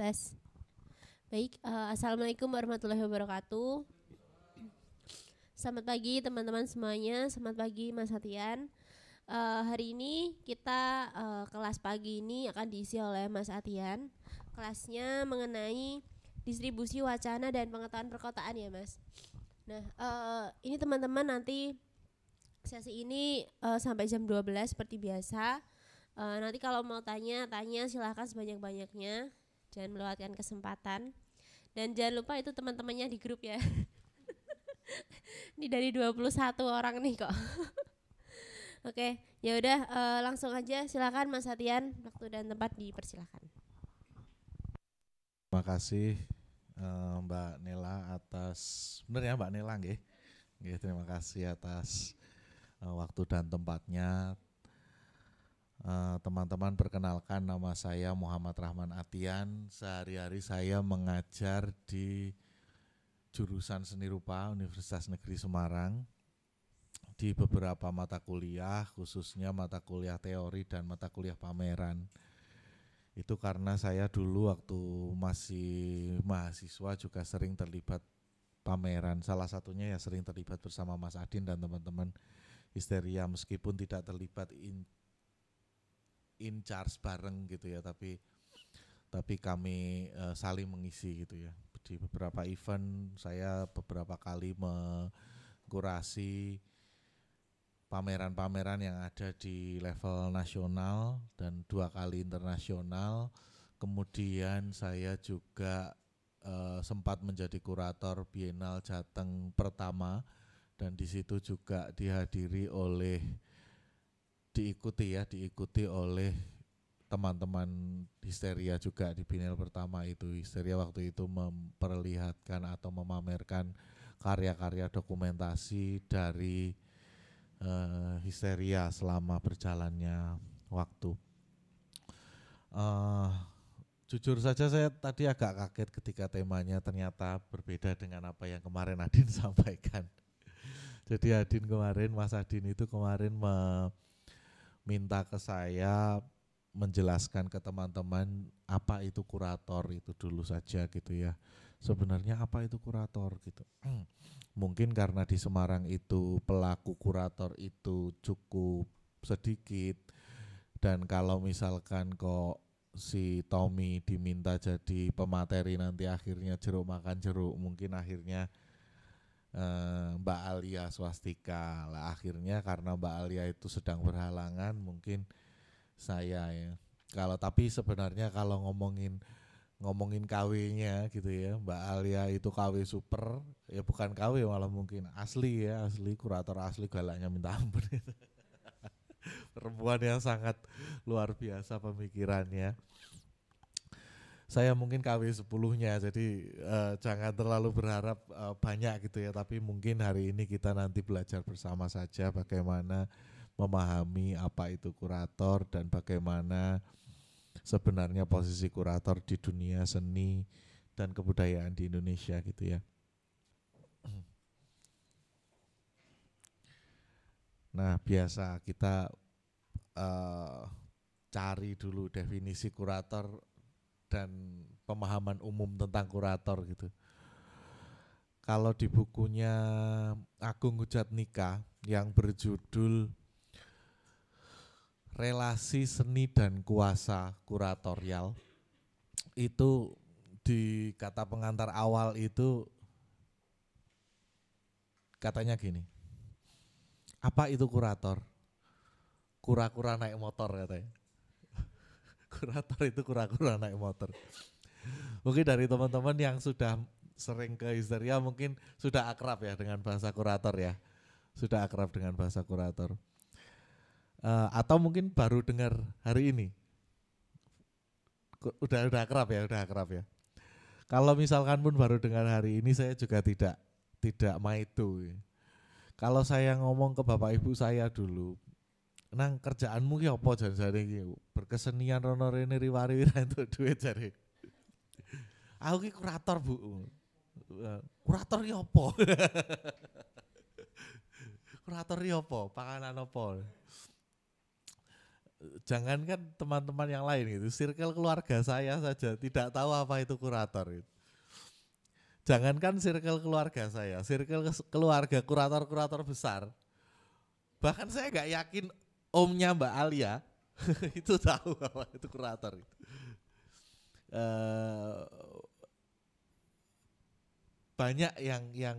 Tes. Baik, Assalamualaikum warahmatullahi wabarakatuh. Selamat pagi teman-teman semuanya, selamat pagi Mas Atian. Hari ini kita kelas pagi ini akan diisi oleh Mas Atian. Kelasnya mengenai distribusi wacana dan pengetahuan perkotaan ya Mas. Nah, ini teman-teman nanti sesi ini sampai jam 12 seperti biasa. Nanti kalau mau tanya silahkan sebanyak-banyaknya. Jangan melewatkan kesempatan. Dan jangan lupa itu teman-temannya di grup ya. Ini dari 21 orang nih kok. Oke, ya udah langsung aja silakan Mas Atian, waktu dan tempat dipersilakan. Terima kasih Mbak Nela atas Mbak Nela nggih. Terima kasih atas waktu dan tempatnya. Teman-teman, perkenalkan, nama saya Muhammad Rahman Atian. Sehari-hari saya mengajar di jurusan Seni Rupa Universitas Negeri Semarang di beberapa mata kuliah, khususnya mata kuliah teori dan mata kuliah pameran. Itu karena saya dulu waktu masih mahasiswa juga sering terlibat pameran. Salah satunya ya sering terlibat bersama Mas Adin dan teman-teman Histeria, meskipun tidak terlibat in charge bareng gitu ya, tapi kami saling mengisi gitu ya. Di beberapa event saya beberapa kali mengkurasi pameran-pameran yang ada di level nasional dan 2 kali internasional. Kemudian saya juga sempat menjadi kurator Biennale Jateng pertama, dan di situ juga diikuti oleh teman-teman Histeria juga di Biennale pertama itu. Histeria waktu itu memperlihatkan atau memamerkan karya-karya dokumentasi dari Histeria selama berjalannya waktu. Jujur saja saya tadi agak kaget ketika temanya ternyata berbeda dengan apa yang kemarin Adin sampaikan. Jadi Mas Adin itu kemarin meminta ke saya menjelaskan ke teman-teman apa itu kurator itu dulu saja gitu ya. Sebenarnya apa itu kurator gitu. Mungkin karena di Semarang itu pelaku kurator itu cukup sedikit, dan kalau misalkan kok si Tommy diminta jadi pemateri nanti akhirnya jeruk makan jeruk, mungkin akhirnya Mbak Alia Swastika lah. Akhirnya karena Mbak Alia itu sedang berhalangan, mungkin saya ya. Tapi sebenarnya kalau ngomongin KW-nya gitu ya, Mbak Alia itu KW super, ya bukan KW malah mungkin asli ya, asli kurator asli, galaknya minta ampun. Perempuan yang sangat luar biasa pemikirannya. Saya mungkin KW 10-nya, jadi jangan terlalu berharap banyak gitu ya, tapi mungkin hari ini kita nanti belajar bersama saja bagaimana memahami apa itu kurator dan bagaimana sebenarnya posisi kurator di dunia seni dan kebudayaan di Indonesia gitu ya. Nah, biasa kita cari dulu definisi kurator dan pemahaman umum tentang kurator gitu. Kalau di bukunya Agung Hujatnika yang berjudul Relasi Seni dan Kuasa Kuratorial, itu di kata pengantar awal itu katanya gini, apa itu kurator? Kura-kura naik motor katanya. Kurator itu kura-kura naik motor. Mungkin dari teman-teman yang sudah sering ke Histeria mungkin sudah akrab ya dengan bahasa kurator ya. Sudah akrab dengan bahasa kurator. Atau mungkin baru dengar hari ini. Udah akrab ya. Kalau misalkan pun baru dengar hari ini, saya juga tidak maitu. Kalau saya ngomong ke bapak ibu saya dulu, nang kerjaanmu ki apa jan-jane iki? Berkesenian rono rene riwari entuk duit jare. Aku ki kurator, Bu. Kurator ki apa? Kurator ki apa? Panganan apa? Jangankan teman-teman yang lain gitu, circle keluarga saya saja tidak tahu apa itu kurator gitu. Jangankan circle keluarga saya, circle keluarga kurator-kurator besar, bahkan saya nggak yakin omnya Mbak Alia itu tahu apa itu kurator. Uh, banyak yang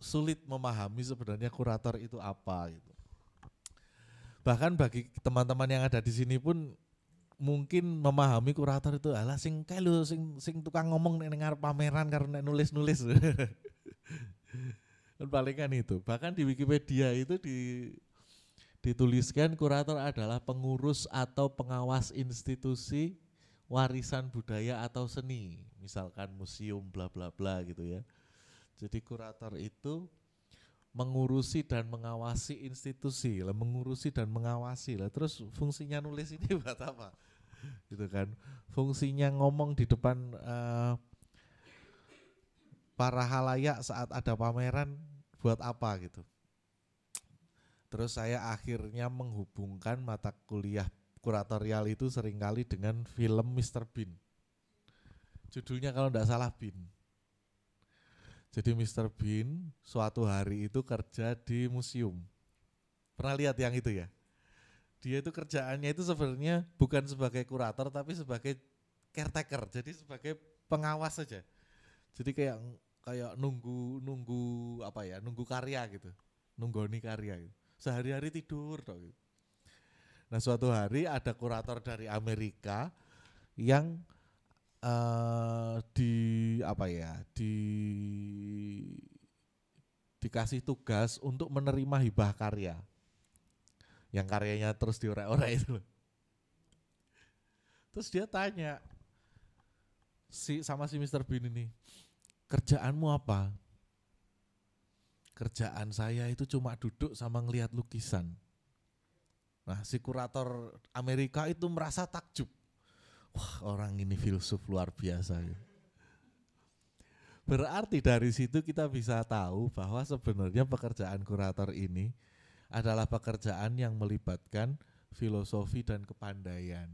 sulit memahami sebenarnya kurator itu apa gitu. Bahkan bagi teman-teman yang ada di sini pun mungkin memahami kurator itu alah sing kae lho sing tukang ngomong ning ngarep pameran karena nulis-nulis. Dan palingan itu. Bahkan di Wikipedia itu dituliskan kurator adalah pengurus atau pengawas institusi warisan budaya atau seni, misalkan museum bla bla bla gitu ya. Jadi kurator itu mengurusi dan mengawasi institusi lah, mengurusi dan mengawasi lah. Terus fungsinya nulis ini buat apa? Gitu kan? Fungsinya ngomong di depan para halayak saat ada pameran buat apa gitu? Terus saya akhirnya menghubungkan mata kuliah kuratorial itu seringkali dengan film Mr. Bean. Judulnya kalau tidak salah Bean. Jadi Mr. Bean suatu hari itu kerja di museum. Pernah lihat yang itu ya? Dia itu kerjaannya itu sebenarnya bukan sebagai kurator tapi sebagai caretaker. Jadi sebagai pengawas saja. Jadi kayak nunggu apa ya? Nunggu karya gitu. Nunggoni karya gitu. Sehari-hari tidur toh gitu. Nah, suatu hari ada kurator dari Amerika yang dikasih tugas untuk menerima hibah karya yang karyanya terus diorek-orek itu. Terus dia tanya sama si Mr. Bean ini, kerjaanmu apa? Kerjaan saya itu cuma duduk sama ngelihat lukisan. Nah, si kurator Amerika itu merasa takjub. Wah, orang ini filsuf luar biasa. Berarti dari situ kita bisa tahu bahwa sebenarnya pekerjaan kurator ini adalah pekerjaan yang melibatkan filosofi dan kepandaian.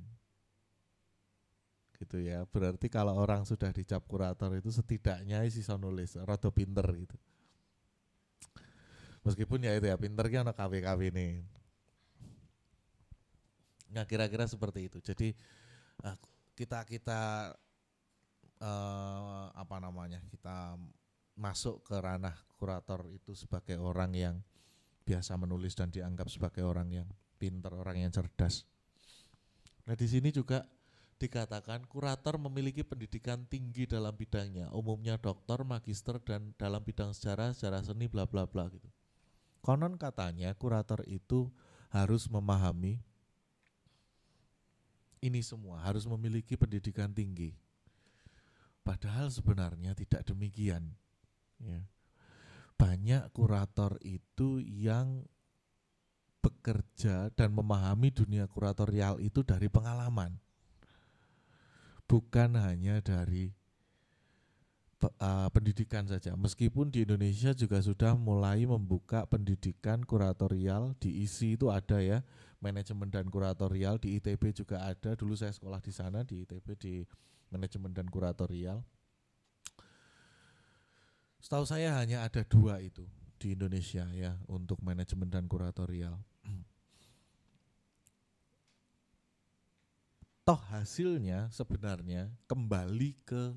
Gitu ya. Berarti kalau orang sudah dicap kurator itu setidaknya sisa nulis, rada pinter gitu. Meskipun ya itu ya pinter kan KW-KW nih. Nah, kira-kira seperti itu. Jadi kita kita masuk ke ranah kurator itu sebagai orang yang biasa menulis dan dianggap sebagai orang yang pintar, orang yang cerdas. Nah, di sini juga dikatakan kurator memiliki pendidikan tinggi dalam bidangnya, umumnya doktor, magister, dan dalam bidang sejarah seni, bla bla bla gitu. Konon katanya kurator itu harus memahami ini semua, harus memiliki pendidikan tinggi. Padahal sebenarnya tidak demikian. Ya. Banyak kurator itu yang bekerja dan memahami dunia kuratorial itu dari pengalaman. Bukan hanya dari pendidikan saja. Meskipun di Indonesia juga sudah mulai membuka pendidikan kuratorial, di ISI itu ada ya, manajemen dan kuratorial, di ITB juga ada. Dulu saya sekolah di sana di ITB di manajemen dan kuratorial. Setahu saya hanya ada 2 itu di Indonesia ya untuk manajemen dan kuratorial. Toh hasilnya sebenarnya kembali ke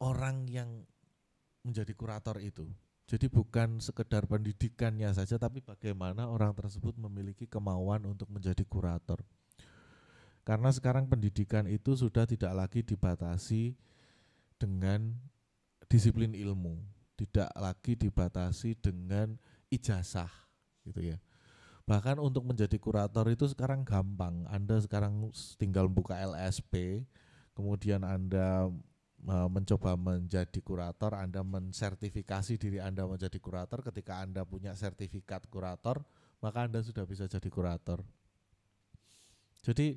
orang yang menjadi kurator itu. Jadi bukan sekedar pendidikannya saja, tapi bagaimana orang tersebut memiliki kemauan untuk menjadi kurator. Karena sekarang pendidikan itu sudah tidak lagi dibatasi dengan disiplin ilmu, tidak lagi dibatasi dengan ijazah gitu ya. Bahkan untuk menjadi kurator itu sekarang gampang. Anda sekarang tinggal buka LSP, kemudian Anda mencoba menjadi kurator, Anda mensertifikasi diri Anda menjadi kurator. Ketika Anda punya sertifikat kurator, maka Anda sudah bisa jadi kurator. Jadi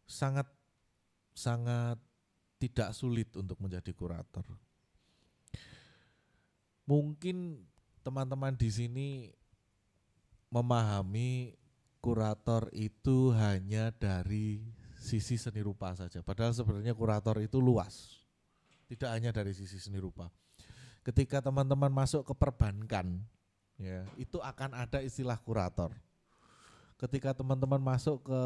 sangat tidak sulit untuk menjadi kurator. Mungkin teman-teman di sini memahami kurator itu hanya dari sisi seni rupa saja. Padahal sebenarnya kurator itu luas. Tidak hanya dari sisi seni rupa. Ketika teman-teman masuk ke perbankan, ya, itu akan ada istilah kurator. Ketika teman-teman masuk ke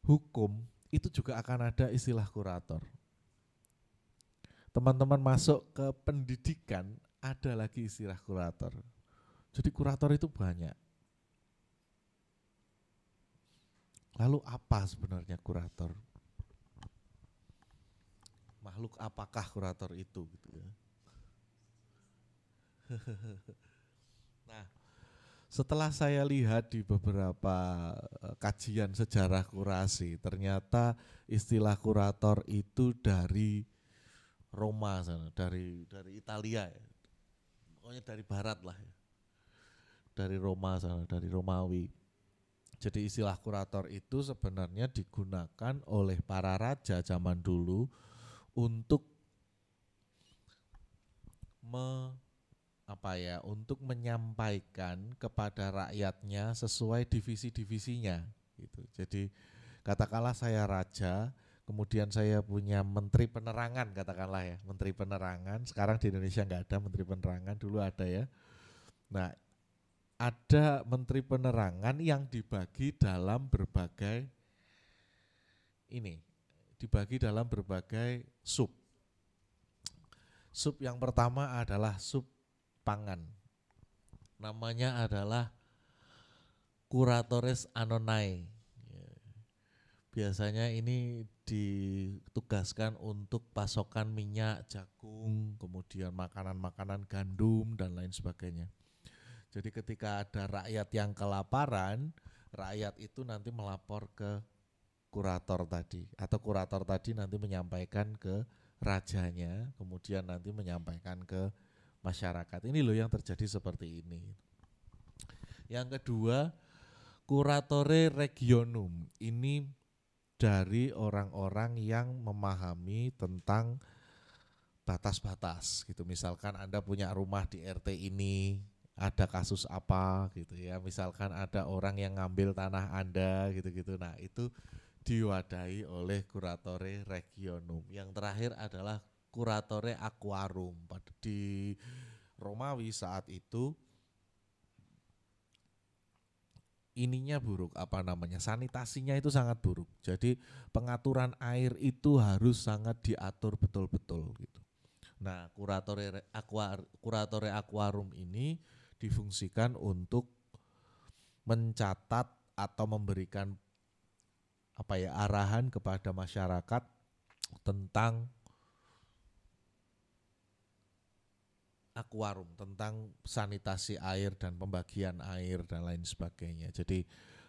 hukum, itu juga akan ada istilah kurator. Teman-teman masuk ke pendidikan, ada lagi istilah kurator. Jadi kurator itu banyak. Lalu apa sebenarnya kurator? Makhluk apakah kurator itu gitu ya. Nah, setelah saya lihat di beberapa kajian sejarah kurasi, ternyata istilah kurator itu dari Roma sana, dari Italia ya. Pokoknya dari barat lah ya. Dari Roma sana, dari Romawi. Jadi istilah kurator itu sebenarnya digunakan oleh para raja zaman dulu untuk untuk menyampaikan kepada rakyatnya sesuai divisi-divisinya gitu. Jadi katakanlah saya raja, kemudian saya punya menteri penerangan, katakanlah ya, menteri penerangan. Sekarang di Indonesia nggak ada menteri penerangan, dulu ada ya. Nah, ada menteri penerangan yang dibagi dalam berbagai sub. Sub yang pertama adalah sub pangan. Namanya adalah Curatores Annonai. Biasanya ini ditugaskan untuk pasokan minyak, jagung, kemudian makanan-makanan gandum dan lain sebagainya. Jadi ketika ada rakyat yang kelaparan, rakyat itu nanti melapor ke kurator tadi, atau kurator tadi nanti menyampaikan ke rajanya, kemudian nanti menyampaikan ke masyarakat. Ini loh yang terjadi seperti ini. Yang kedua, Curatore Regionum. Ini dari orang-orang yang memahami tentang batas-batas gitu. Misalkan Anda punya rumah di RT ini, ada kasus apa gitu ya, misalkan ada orang yang ngambil tanah Anda gitu-gitu. Nah, itu diwadahi oleh Curatore Regionum. Yang terakhir adalah Curatore Aquarum. Di Romawi saat itu ininya buruk, sanitasinya itu sangat buruk. Jadi pengaturan air itu harus sangat diatur betul-betul gitu. Nah, Curatore Aquarum ini difungsikan untuk mencatat atau memberikan arahan kepada masyarakat tentang akuarium, tentang sanitasi air dan pembagian air dan lain sebagainya. Jadi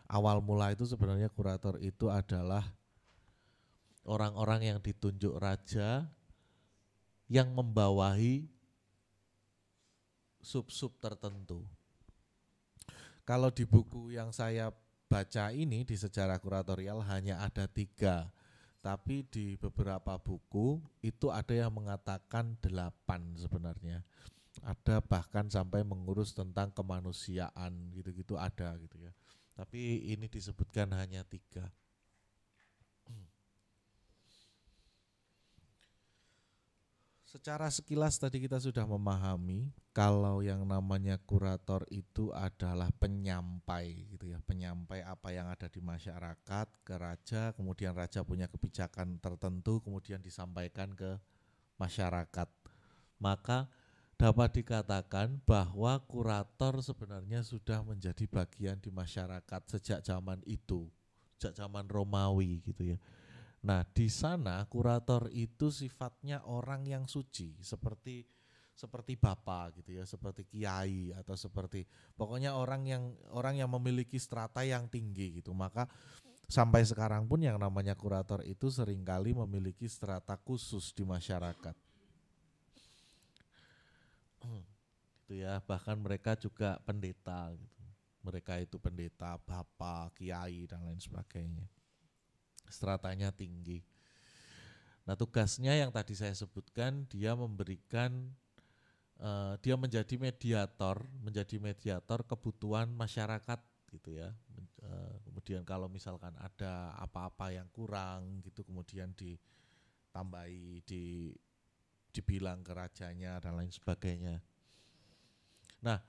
awal mula itu sebenarnya kurator itu adalah orang-orang yang ditunjuk raja yang membawahi sub-sub tertentu. Kalau di buku yang saya baca ini di sejarah kuratorial hanya ada 3, tapi di beberapa buku itu ada yang mengatakan 8 sebenarnya. Ada bahkan sampai mengurus tentang kemanusiaan gitu-gitu ada gitu ya. Tapi ini disebutkan hanya 3. Secara sekilas tadi kita sudah memahami kalau yang namanya kurator itu adalah penyampai gitu ya, penyampai apa yang ada di masyarakat ke raja, kemudian raja punya kebijakan tertentu kemudian disampaikan ke masyarakat. Maka dapat dikatakan bahwa kurator sebenarnya sudah menjadi bagian di masyarakat sejak zaman itu, sejak zaman Romawi gitu ya. Nah, di sana kurator itu sifatnya orang yang suci, seperti bapak gitu ya, seperti kiai atau seperti pokoknya orang yang memiliki strata yang tinggi gitu. Maka sampai sekarang pun yang namanya kurator itu seringkali memiliki strata khusus di masyarakat. Gitu ya, bahkan mereka juga pendeta gitu. Mereka itu pendeta, bapak, kiai dan lain sebagainya. Stratanya tinggi. Nah, tugasnya yang tadi saya sebutkan, dia menjadi mediator kebutuhan masyarakat gitu ya. Kemudian kalau misalkan ada apa-apa yang kurang gitu kemudian ditambahi, dibilang ke rajanya dan lain sebagainya. Nah,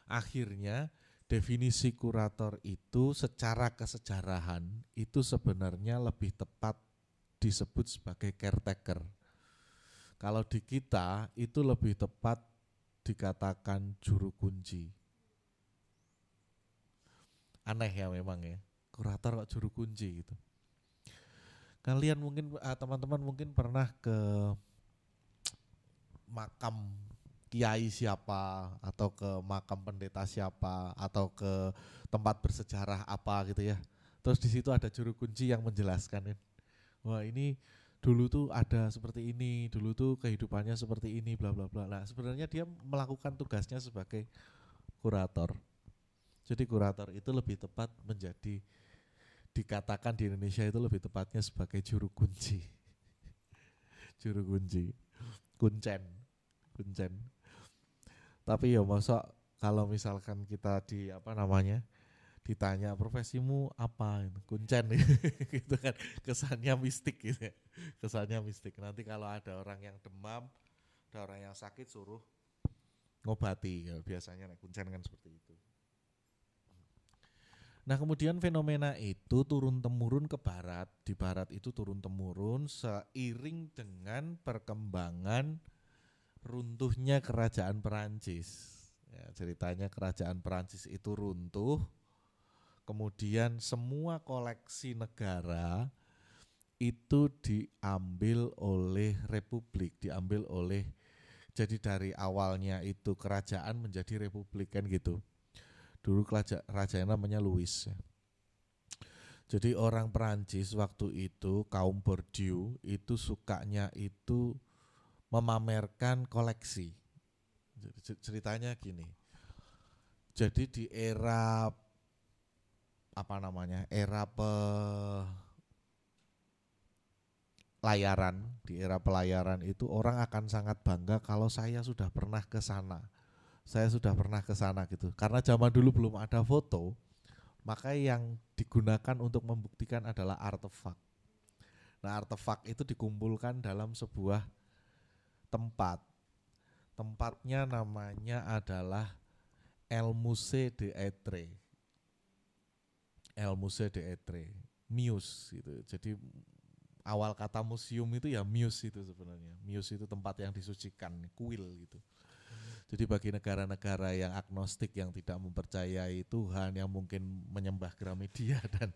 akhirnya definisi kurator itu secara kesejarahan itu sebenarnya lebih tepat disebut sebagai caretaker. Kalau di kita itu lebih tepat dikatakan juru kunci. Aneh ya memang ya, kurator kok juru kunci gitu. Kalian mungkin teman-teman mungkin pernah ke makam kiai siapa atau ke makam pendeta siapa atau ke tempat bersejarah apa gitu ya. Terus di situ ada juru kunci yang menjelaskan, wah ini dulu tuh ada seperti ini, dulu tuh kehidupannya seperti ini, bla bla bla. Nah, sebenarnya dia melakukan tugasnya sebagai kurator. Jadi kurator itu lebih tepat menjadi, dikatakan di Indonesia itu lebih tepatnya sebagai juru kunci. Juru kunci, kuncen. Tapi ya masa kalau misalkan kita ditanya profesimu apa, kuncen gitu kan, kesannya mistik gitu ya. Kesannya mistik. Nanti kalau ada orang yang demam, ada orang yang sakit suruh ngobati, ya, biasanya kuncen kan seperti itu. Nah, kemudian fenomena itu turun-temurun ke barat. Di barat itu turun-temurun seiring dengan perkembangan runtuhnya kerajaan Perancis. Ya, ceritanya kerajaan Perancis itu runtuh, kemudian semua koleksi negara itu diambil oleh republik, jadi dari awalnya itu kerajaan menjadi republik kan gitu. Dulu rajanya namanya Louis. Jadi orang Perancis waktu itu, kaum Bordeaux itu sukanya itu memamerkan koleksi. Ceritanya gini. Jadi di era pelayaran itu orang akan sangat bangga kalau saya sudah pernah ke sana. Gitu. Karena zaman dulu belum ada foto, maka yang digunakan untuk membuktikan adalah artefak. Nah, artefak itu dikumpulkan dalam sebuah tempat. Tempatnya namanya adalah El Musée d'Etre. Muse gitu. Jadi awal kata museum itu ya muse itu sebenarnya. Muse itu tempat yang disucikan, kuil gitu. Jadi bagi negara-negara yang agnostik, yang tidak mempercayai Tuhan, yang mungkin menyembah Gramedia dan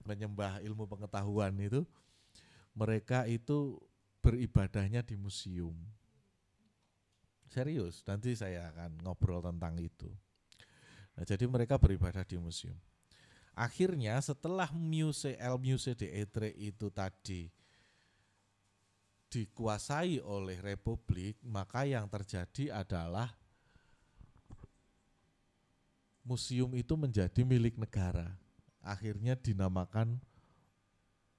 menyembah ilmu pengetahuan itu, mereka itu beribadahnya di museum. Serius, nanti saya akan ngobrol tentang itu. Nah, jadi mereka beribadah di museum. Akhirnya setelah El Musée d'Etre itu tadi dikuasai oleh republik, maka yang terjadi adalah museum itu menjadi milik negara. Akhirnya dinamakan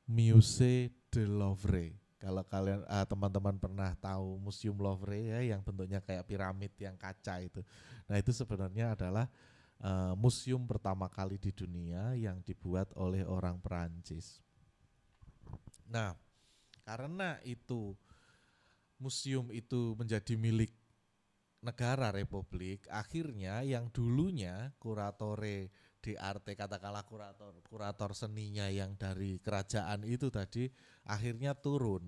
Musée de Louvre. Kalau kalian teman-teman pernah tahu Museum Louvre ya, yang bentuknya kayak piramid yang kaca itu. Nah, itu sebenarnya adalah museum pertama kali di dunia yang dibuat oleh orang Perancis. Nah, karena itu museum itu menjadi milik negara republik, akhirnya yang dulunya kuratore di arte, katakanlah kurator seninya yang dari kerajaan itu tadi, akhirnya turun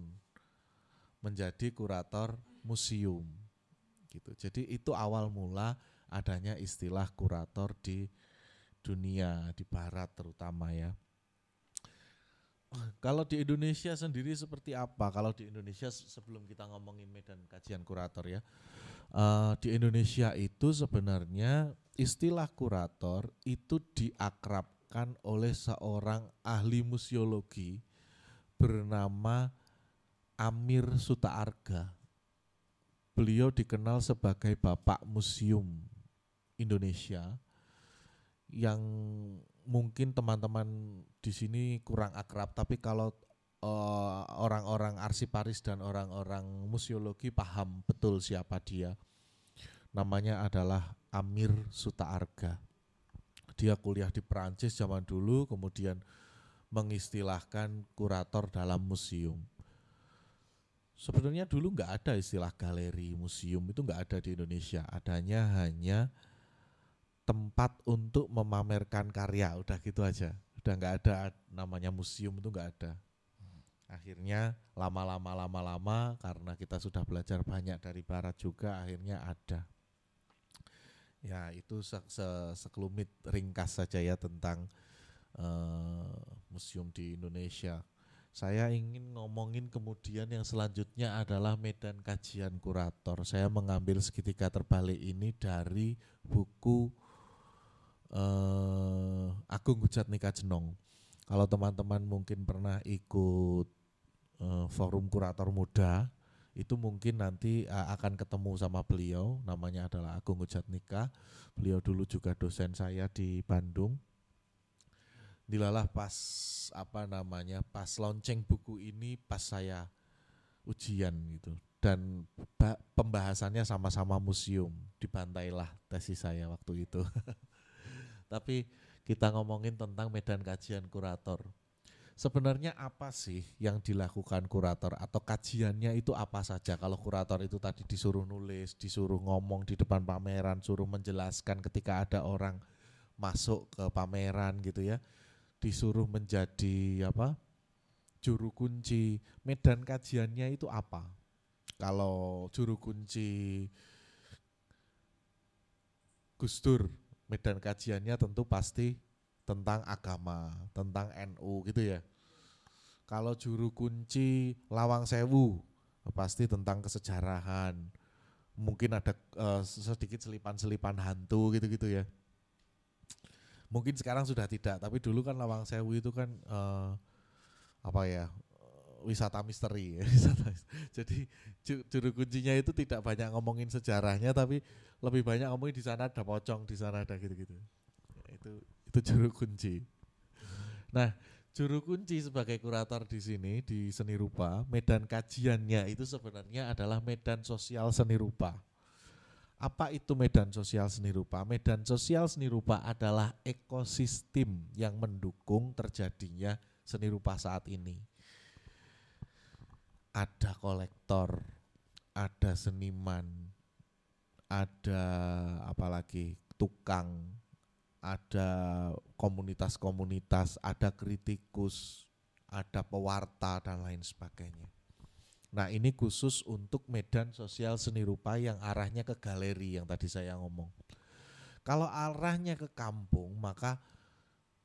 menjadi kurator museum gitu. Jadi itu awal mula adanya istilah kurator di dunia, di barat terutama ya. Kalau di Indonesia sendiri seperti apa? Kalau di Indonesia sebelum kita ngomongin medan kajian kurator ya, di Indonesia itu sebenarnya istilah kurator itu diakrabkan oleh seorang ahli museologi bernama Amir Sutaarga. Beliau dikenal sebagai Bapak Museum Indonesia, yang mungkin teman-teman di sini kurang akrab, tapi kalau orang-orang arsiparis dan orang-orang museologi paham betul siapa dia. Namanya adalah Amir Sutaarga. dia kuliah di Perancis zaman dulu, kemudian mengistilahkan kurator dalam museum. Sebenarnya dulu nggak ada istilah galeri, museum, itu nggak ada di Indonesia. Adanya hanya tempat untuk memamerkan karya, udah gitu aja. Udah nggak ada namanya museum, itu nggak ada. Akhirnya lama-lama karena kita sudah belajar banyak dari barat juga, akhirnya ada. Ya itu sekelumit ringkas saja ya tentang museum di Indonesia. Saya ingin ngomongin kemudian yang selanjutnya adalah medan kajian kurator. Saya mengambil segitiga terbalik ini dari buku Agung Hujatnika Jenong. Kalau teman-teman mungkin pernah ikut forum kurator muda, itu mungkin nanti akan ketemu sama beliau, namanya adalah Agung Hujatnika. Beliau dulu juga dosen saya di Bandung. Dilalah pas pas launching buku ini pas saya ujian gitu, dan pembahasannya sama-sama museum, dibantailah tesis saya waktu itu. Tapi kita ngomongin tentang medan kajian kurator. Sebenarnya apa sih yang dilakukan kurator atau kajiannya itu apa saja? Kalau kurator itu tadi disuruh nulis, disuruh ngomong di depan pameran, suruh menjelaskan ketika ada orang masuk ke pameran gitu ya, disuruh menjadi juru kunci. Medan kajiannya itu apa? Kalau juru kunci Gus Dur, medan kajiannya tentu pasti tentang agama, tentang NU gitu ya. Kalau juru kunci Lawang Sewu, pasti tentang kesejarahan. Mungkin ada sedikit selipan-selipan hantu gitu-gitu ya. Mungkin sekarang sudah tidak, tapi dulu kan Lawang Sewu itu kan wisata misteri ya. Jadi juru kuncinya itu tidak banyak ngomongin sejarahnya, tapi lebih banyak ngomongin di sana ada pocong, di sana ada gitu-gitu. Ya, itu juru kunci. Nah, juru kunci sebagai kurator di sini di seni rupa, medan kajiannya itu sebenarnya adalah medan sosial seni rupa. Apa itu medan sosial seni rupa? Medan sosial seni rupa adalah ekosistem yang mendukung terjadinya seni rupa saat ini. Ada kolektor, ada seniman, ada tukang, ada komunitas-komunitas, ada kritikus, ada pewarta dan lain sebagainya. Nah, ini khusus untuk medan sosial seni rupa yang arahnya ke galeri yang tadi saya ngomong. Kalau arahnya ke kampung, maka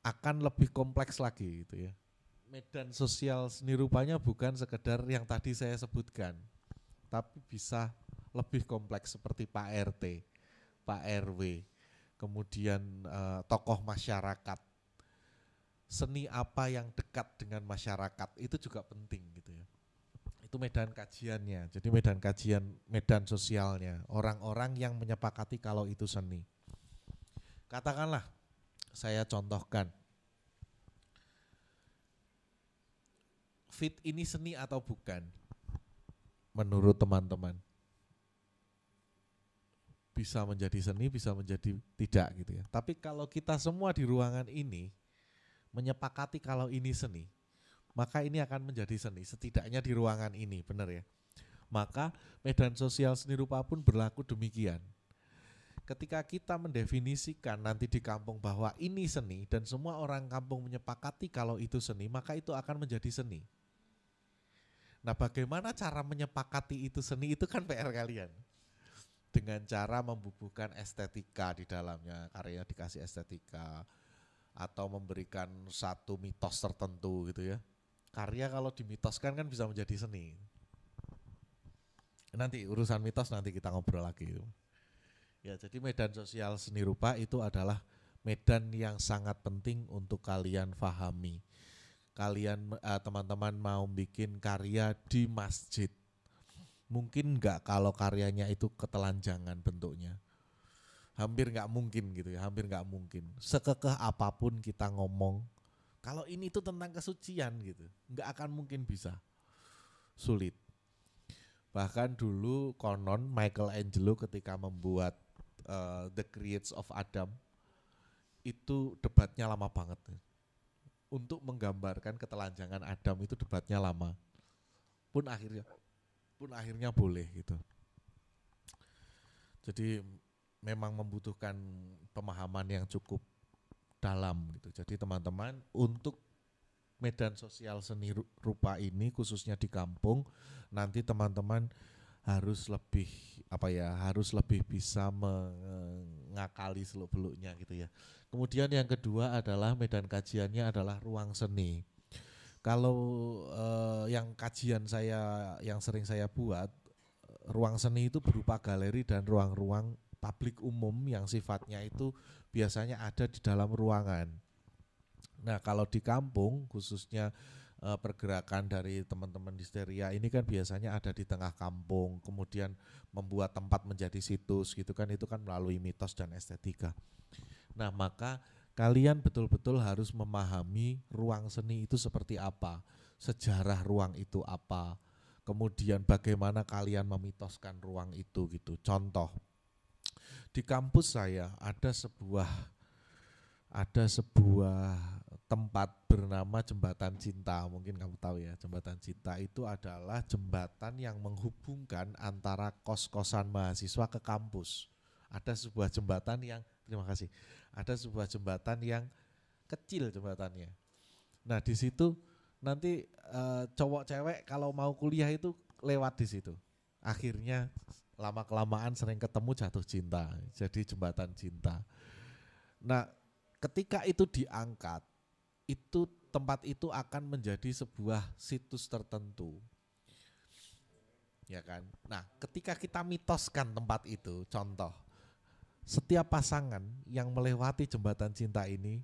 akan lebih kompleks lagi gitu ya. Medan sosial seni rupanya bukan sekedar yang tadi saya sebutkan, tapi bisa lebih kompleks seperti Pak RT, Pak RW, kemudian tokoh masyarakat. Seni apa yang dekat dengan masyarakat itu juga penting gitu ya. Itu medan kajiannya. Jadi medan kajian, medan sosialnya, orang-orang yang menyepakati kalau itu seni. Katakanlah, saya contohkan, fit ini seni atau bukan? Menurut teman-teman, bisa menjadi seni, bisa menjadi tidak gitu ya. Tapi kalau kita semua di ruangan ini menyepakati kalau ini seni, maka ini akan menjadi seni, setidaknya di ruangan ini, benar ya. Maka medan sosial seni rupa pun berlaku demikian. Ketika kita mendefinisikan nanti di kampung bahwa ini seni dan semua orang kampung menyepakati kalau itu seni, maka itu akan menjadi seni. Nah, bagaimana cara menyepakati itu seni, itu kan PR kalian. Dengan cara membubuhkan estetika di dalamnya, karya dikasih estetika, atau memberikan satu mitos tertentu gitu ya. Karya kalau dimitoskan kan bisa menjadi seni. Nanti urusan mitos nanti kita ngobrol lagi. Ya, jadi medan sosial seni rupa itu adalah medan yang sangat penting untuk kalian pahami. Kalian teman-teman mau bikin karya di masjid, mungkin enggak kalau karyanya itu ketelanjangan bentuknya. Hampir enggak mungkin gitu ya, hampir enggak mungkin. Sekekeh apapun kita ngomong, kalau ini tuh tentang kesucian gitu, enggak akan mungkin bisa. Sulit. Bahkan dulu konon Michelangelo ketika membuat The Creates of Adam, itu debatnya lama banget. Untuk menggambarkan ketelanjangan Adam itu debatnya lama. Pun akhirnya boleh gitu. Jadi memang membutuhkan pemahaman yang cukup dalam gitu. Jadi teman-teman, untuk medan sosial seni rupa ini khususnya di kampung, nanti teman-teman harus lebih bisa mengakali seluk-beluknya gitu ya. Kemudian yang kedua adalah medan kajiannya adalah ruang seni. Kalau yang kajian saya yang sering saya buat, ruang seni itu berupa galeri dan ruang-ruang publik umum yang sifatnya itu biasanya ada di dalam ruangan. Nah, kalau di kampung khususnya pergerakan dari teman-teman histeria ini kan biasanya ada di tengah kampung, kemudian membuat tempat menjadi situs gitu kan, itu kan melalui mitos dan estetika. Nah, maka kalian betul-betul harus memahami ruang seni itu seperti apa, sejarah ruang itu apa, kemudian bagaimana kalian memitoskan ruang itu gitu. Contoh, di kampus saya ada sebuah tempat bernama Jembatan Cinta. Mungkin kamu tahu ya, Jembatan Cinta itu adalah jembatan yang menghubungkan antara kos-kosan mahasiswa ke kampus. Ada sebuah jembatan yang, terima kasih, ada sebuah jembatan yang kecil jembatannya. Nah, di situ nanti cowok cewek kalau mau kuliah itu lewat di situ. Akhirnya lama-kelamaan sering ketemu, jatuh cinta, jadi Jembatan Cinta. Nah, ketika itu diangkat, itu tempat itu akan menjadi sebuah situs tertentu, ya kan? Nah, ketika kita mitoskan tempat itu, contoh, setiap pasangan yang melewati Jembatan Cinta ini,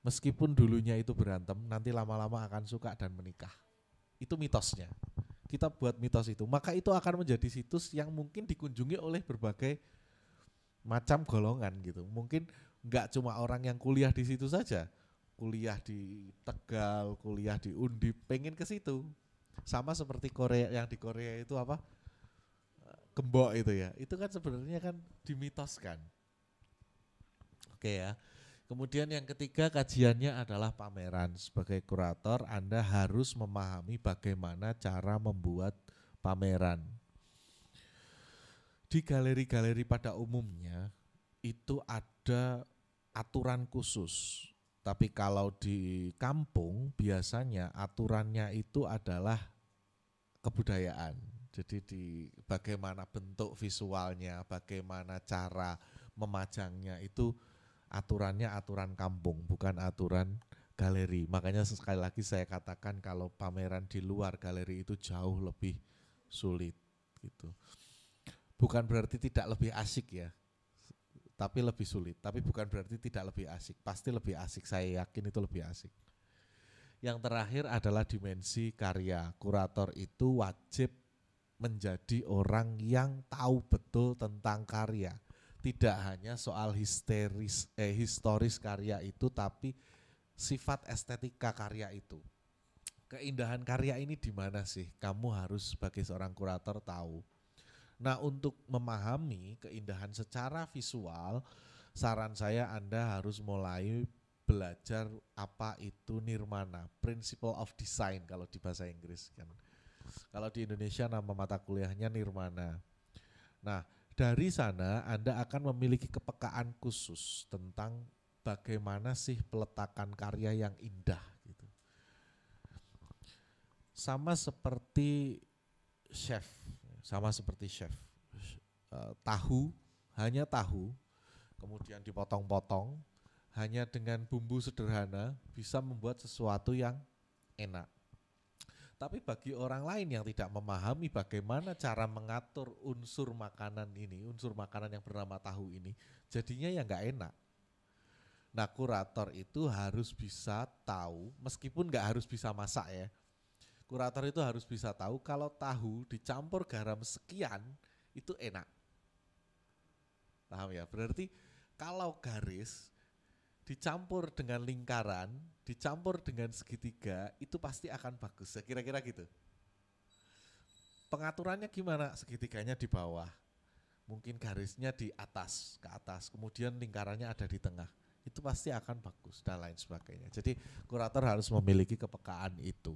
meskipun dulunya itu berantem, nanti lama-lama akan suka dan menikah. Itu mitosnya. Kita buat mitos itu, maka itu akan menjadi situs yang mungkin dikunjungi oleh berbagai macam golongan gitu. Mungkin nggak cuma orang yang kuliah di situ saja, kuliah di Tegal, kuliah di Undip, pengen ke situ. Sama seperti Korea, yang di Korea itu apa? Gembok itu ya. Itu kan sebenarnya kan dimitoskan. Oke ya. Kemudian yang ketiga, kajiannya adalah pameran. Sebagai kurator, Anda harus memahami bagaimana cara membuat pameran. Di galeri-galeri pada umumnya itu ada aturan khusus. Tapi kalau di kampung biasanya aturannya itu adalah kebudayaan. Jadi di bagaimana bentuk visualnya, bagaimana cara memajangnya, itu aturannya aturan kampung, bukan aturan galeri. Makanya sekali lagi saya katakan kalau pameran di luar galeri itu jauh lebih sulit gitu. Bukan berarti tidak lebih asik ya, tapi lebih sulit. Tapi bukan berarti tidak lebih asik, pasti lebih asik, saya yakin itu lebih asik. Yang terakhir adalah dimensi karya. Kurator itu wajib menjadi orang yang tahu betul tentang karya. Tidak hanya soal historis karya itu, tapi sifat estetika karya itu. Keindahan karya ini di mana sih? Kamu harus sebagai seorang kurator tahu. Nah, untuk memahami keindahan secara visual, saran saya Anda harus mulai belajar apa itu nirmana, principle of design kalau di bahasa Inggris kan. Kalau di Indonesia nama mata kuliahnya nirmana. Nah, dari sana Anda akan memiliki kepekaan khusus tentang bagaimana sih peletakan karya yang indah gitu. Sama seperti chef. Hanya tahu, kemudian dipotong-potong, hanya dengan bumbu sederhana bisa membuat sesuatu yang enak. Tapi bagi orang lain yang tidak memahami bagaimana cara mengatur unsur makanan ini, unsur makanan yang bernama tahu ini, jadinya ya nggak enak. Nah, kurator itu harus bisa tahu, meskipun nggak harus bisa masak ya. Kurator itu harus bisa tahu kalau tahu dicampur garam sekian itu enak. Paham ya? Berarti kalau garis dicampur dengan lingkaran, dicampur dengan segitiga, itu pasti akan bagus. Kira-kira gitu. Pengaturannya gimana? Segitiganya di bawah, mungkin garisnya di atas, ke atas, kemudian lingkarannya ada di tengah. itu pasti akan bagus dan lain sebagainya. Jadi kurator harus memiliki kepekaan itu.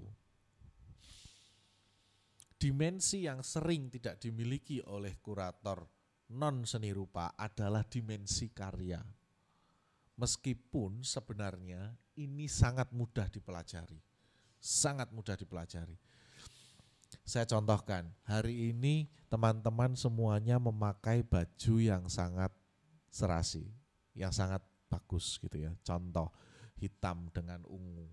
Dimensi yang sering tidak dimiliki oleh kurator non seni rupa adalah dimensi karya. Meskipun sebenarnya ini sangat mudah dipelajari. Sangat mudah dipelajari. Saya contohkan, hari ini teman-teman semuanya memakai baju yang sangat serasi, yang sangat bagus gitu ya. Contoh, hitam dengan ungu.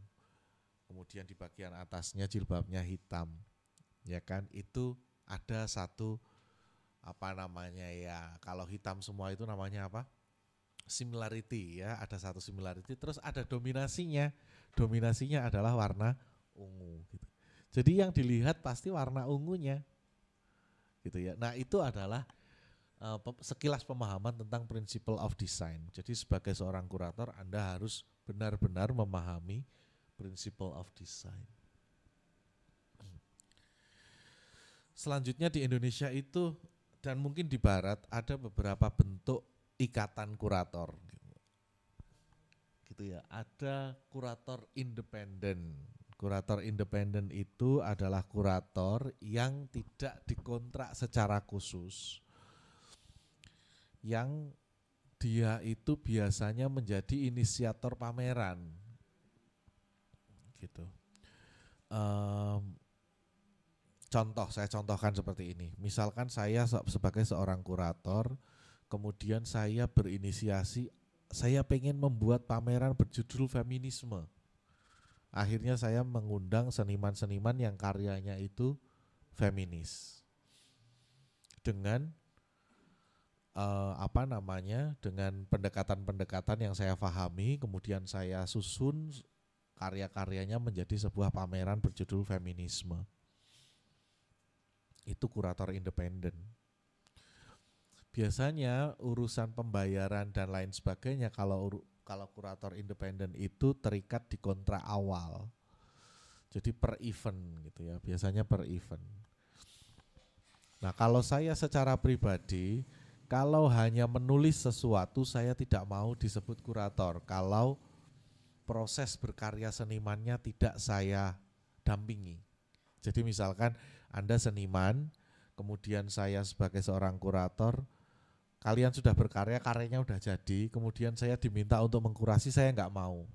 Kemudian di bagian atasnya jilbabnya hitam. Ya kan, itu ada satu kalau hitam semua itu namanya apa? Similarity ya, ada satu similarity, terus ada dominasinya. Dominasinya adalah warna ungu gitu. Jadi yang dilihat pasti warna ungunya. Gitu ya. Nah, itu adalah sekilas pemahaman tentang principle of design. Jadi sebagai seorang kurator Anda harus benar-benar memahami principle of design. Selanjutnya di Indonesia itu dan mungkin di barat ada beberapa bentuk ikatan kurator gitu ya. Ada kurator independen. Kurator independen itu adalah kurator yang tidak dikontrak secara khusus, yang dia itu biasanya menjadi inisiator pameran gitu. Saya contohkan seperti ini. Misalkan saya sebagai seorang kurator, kemudian saya berinisiasi, saya pengen membuat pameran berjudul feminisme. Akhirnya saya mengundang seniman-seniman yang karyanya itu feminis. Dengan dengan pendekatan-pendekatan yang saya pahami, kemudian saya susun karya-karyanya menjadi sebuah pameran berjudul feminisme. Itu kurator independen. Biasanya urusan pembayaran dan lain sebagainya kalau kurator independen itu terikat di kontrak awal. Jadi per event gitu ya, biasanya per event. Nah, kalau saya secara pribadi, kalau hanya menulis sesuatu saya tidak mau disebut kurator kalau proses berkarya senimannya tidak saya dampingi. Jadi misalkan Anda seniman, kemudian saya sebagai seorang kurator, kalian sudah berkarya, karyanya udah jadi, kemudian saya diminta untuk mengkurasi, saya nggak mau.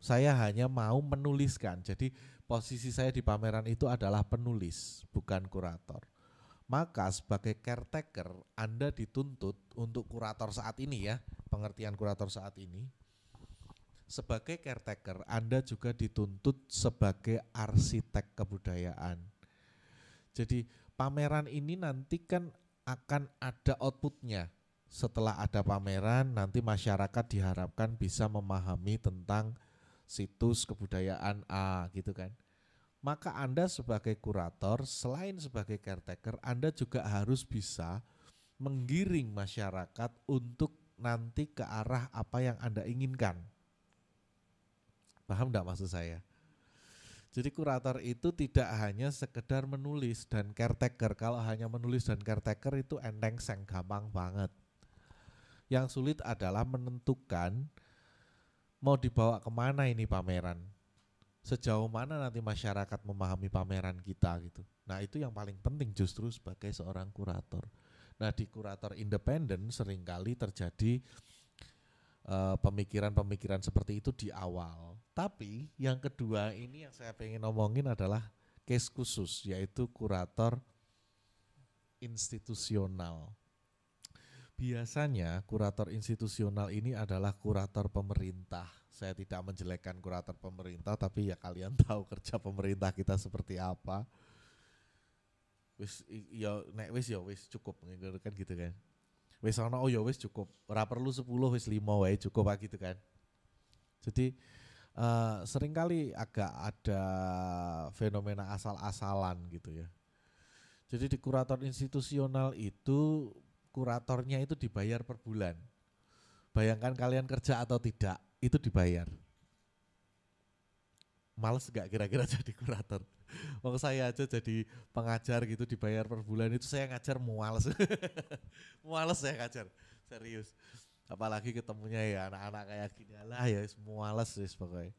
Saya hanya mau menuliskan, jadi posisi saya di pameran itu adalah penulis, bukan kurator. Maka sebagai caretaker, Anda dituntut untuk kurator saat ini ya, pengertian kurator saat ini, sebagai caretaker, Anda juga dituntut sebagai arsitek kebudayaan. Jadi pameran ini nanti kan akan ada outputnya. Setelah ada pameran, nanti masyarakat diharapkan bisa memahami tentang situs kebudayaan A gitu kan. Maka Anda sebagai kurator, selain sebagai caretaker, Anda juga harus bisa menggiring masyarakat untuk nanti ke arah apa yang Anda inginkan. Paham enggak maksud saya? Jadi kurator itu tidak hanya sekedar menulis dan caretaker. Kalau hanya menulis dan caretaker itu enteng gampang banget. Yang sulit adalah menentukan mau dibawa kemana ini pameran. Sejauh mana nanti masyarakat memahami pameran kita gitu. Nah itu yang paling penting justru sebagai seorang kurator. Nah di kurator independen seringkali terjadi pemikiran-pemikiran seperti itu di awal. Tapi yang kedua ini yang saya pengen ngomongin adalah case khusus, yaitu kurator institusional. Biasanya kurator institusional ini adalah kurator pemerintah. Saya tidak menjelekkan kurator pemerintah, tapi ya kalian tahu kerja pemerintah kita seperti apa. Wis cukup kan gitu kan. Wis ana wis cukup. Ora perlu 10 wis 5 wae cukup gitu kan. Jadi seringkali agak ada fenomena asal-asalan gitu ya. Jadi di kurator institusional itu kuratornya itu dibayar per bulan. Bayangkan kalian kerja atau tidak, itu dibayar. Males gak kira-kira jadi kurator? Waktu saya aja jadi pengajar gitu dibayar per bulan itu saya ngajar muales. Muales saya ngajar, serius. Apalagi ketemunya ya anak-anak kayak gini lah ya semua males sih pokoknya.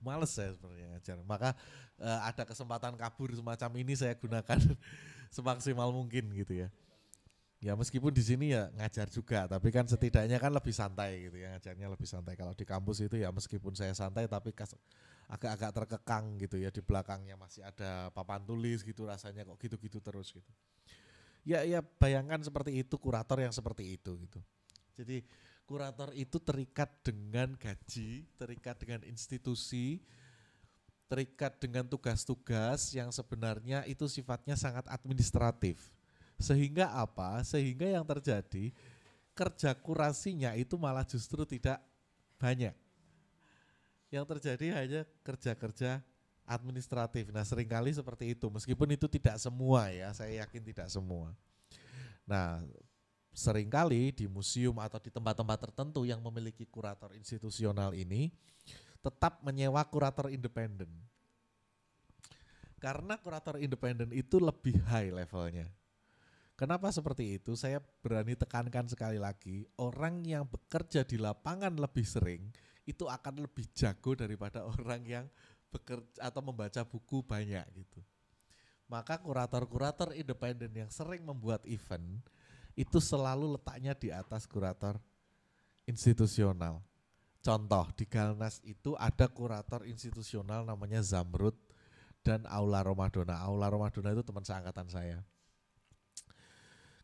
Males saya sebenarnya ngajar. Maka ada kesempatan kabur semacam ini saya gunakan semaksimal mungkin gitu ya. Ya meskipun di sini ya ngajar juga, tapi kan setidaknya kan lebih santai gitu ya, ngajarnya lebih santai. Kalau di kampus itu ya meskipun saya santai tapi agak-agak terkekang gitu ya, di belakangnya masih ada papan tulis gitu, rasanya kok gitu-gitu terus gitu. Ya bayangkan seperti itu, kurator yang seperti itu gitu. Jadi kurator itu terikat dengan gaji, terikat dengan institusi, terikat dengan tugas-tugas yang sebenarnya itu sifatnya sangat administratif. Sehingga apa? Sehingga yang terjadi kerja kurasinya itu malah justru tidak banyak. Yang terjadi hanya kerja-kerja administratif. Nah seringkali seperti itu, meskipun itu tidak semua ya, saya yakin tidak semua. Nah seringkali di museum atau di tempat-tempat tertentu yang memiliki kurator institusional ini tetap menyewa kurator independen. Karena kurator independen itu lebih high levelnya. Kenapa seperti itu? Saya berani tekankan sekali lagi, orang yang bekerja di lapangan lebih sering itu akan lebih jago daripada orang yang bekerja atau membaca buku banyak gitu. Maka kurator-kurator independen yang sering membuat event itu selalu letaknya di atas kurator institusional. Contoh di Galnas itu ada kurator institusional namanya Zamrud dan Aula Romadhona. Aula Romadhona itu teman seangkatan saya.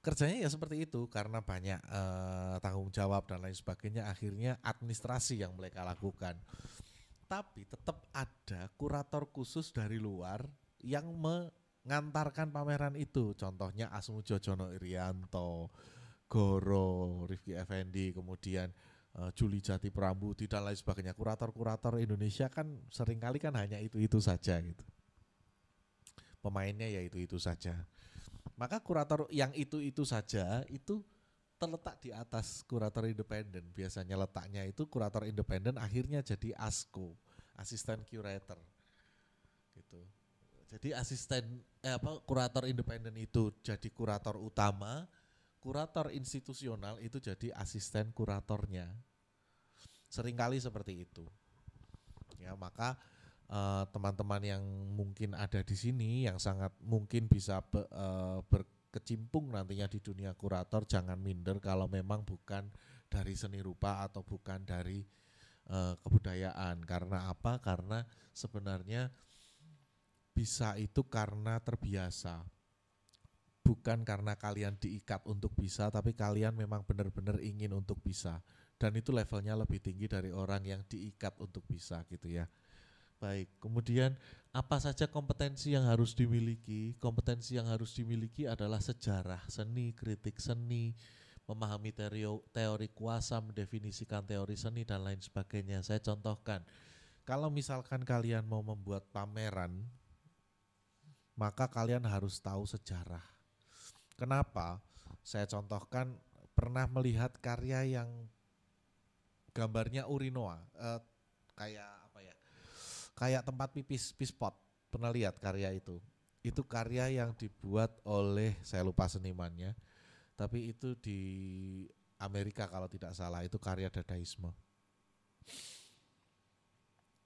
Kerjanya ya seperti itu karena banyak tanggung jawab dan lain sebagainya, akhirnya administrasi yang mereka lakukan. Tapi tetap ada kurator khusus dari luar yang mengantarkan pameran itu. Contohnya Asmujo Jono Irianto, Goro, Rifki Effendi, kemudian Juli Jati Prambuti dan lain sebagainya. Kurator-kurator Indonesia kan seringkali kan hanya itu-itu saja gitu. Pemainnya ya itu-itu saja. Maka kurator yang itu saja itu terletak di atas kurator independen. Biasanya letaknya itu kurator independen akhirnya jadi ASCO, asisten curator. Gitu. Jadi kurator independen itu jadi kurator utama, kurator institusional itu jadi asisten kuratornya. Seringkali seperti itu. Ya, maka teman-teman yang mungkin ada di sini yang sangat mungkin bisa berkecimpung nantinya di dunia kurator, jangan minder kalau memang bukan dari seni rupa atau bukan dari kebudayaan. Karena apa? Karena sebenarnya bisa itu karena terbiasa, bukan karena kalian diikat untuk bisa, tapi kalian memang benar-benar ingin untuk bisa, dan itu levelnya lebih tinggi dari orang yang diikat untuk bisa gitu ya. Baik, kemudian apa saja kompetensi yang harus dimiliki? Kompetensi yang harus dimiliki adalah sejarah seni, kritik seni, memahami teori kuasa, mendefinisikan teori seni dan lain sebagainya. Saya contohkan, kalau misalkan kalian mau membuat pameran, maka kalian harus tahu sejarah. Kenapa? Saya contohkan, pernah melihat karya yang gambarnya urinoa, kayak tempat pipis, pispot. Pernah lihat karya itu? Itu karya yang dibuat oleh, saya lupa senimannya, tapi itu di Amerika kalau tidak salah, itu karya dadaisme.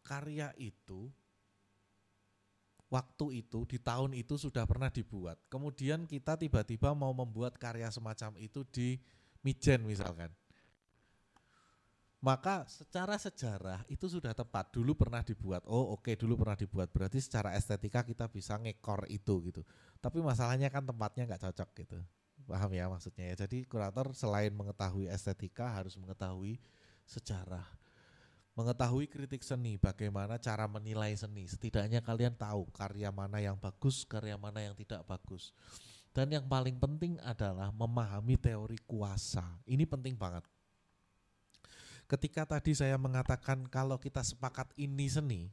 Karya itu waktu itu di tahun itu sudah pernah dibuat. Kemudian kita tiba-tiba mau membuat karya semacam itu di Mijen misalkan. Maka secara sejarah itu sudah tepat, dulu pernah dibuat. Oh oke, dulu pernah dibuat, berarti secara estetika kita bisa ngekor itu gitu. Tapi masalahnya kan tempatnya nggak cocok gitu. Paham ya maksudnya ya. Jadi kurator selain mengetahui estetika harus mengetahui sejarah, mengetahui kritik seni, bagaimana cara menilai seni. Setidaknya kalian tahu karya mana yang bagus, karya mana yang tidak bagus. Dan yang paling penting adalah memahami teori kuasa. Ini penting banget. Ketika tadi saya mengatakan kalau kita sepakat ini seni,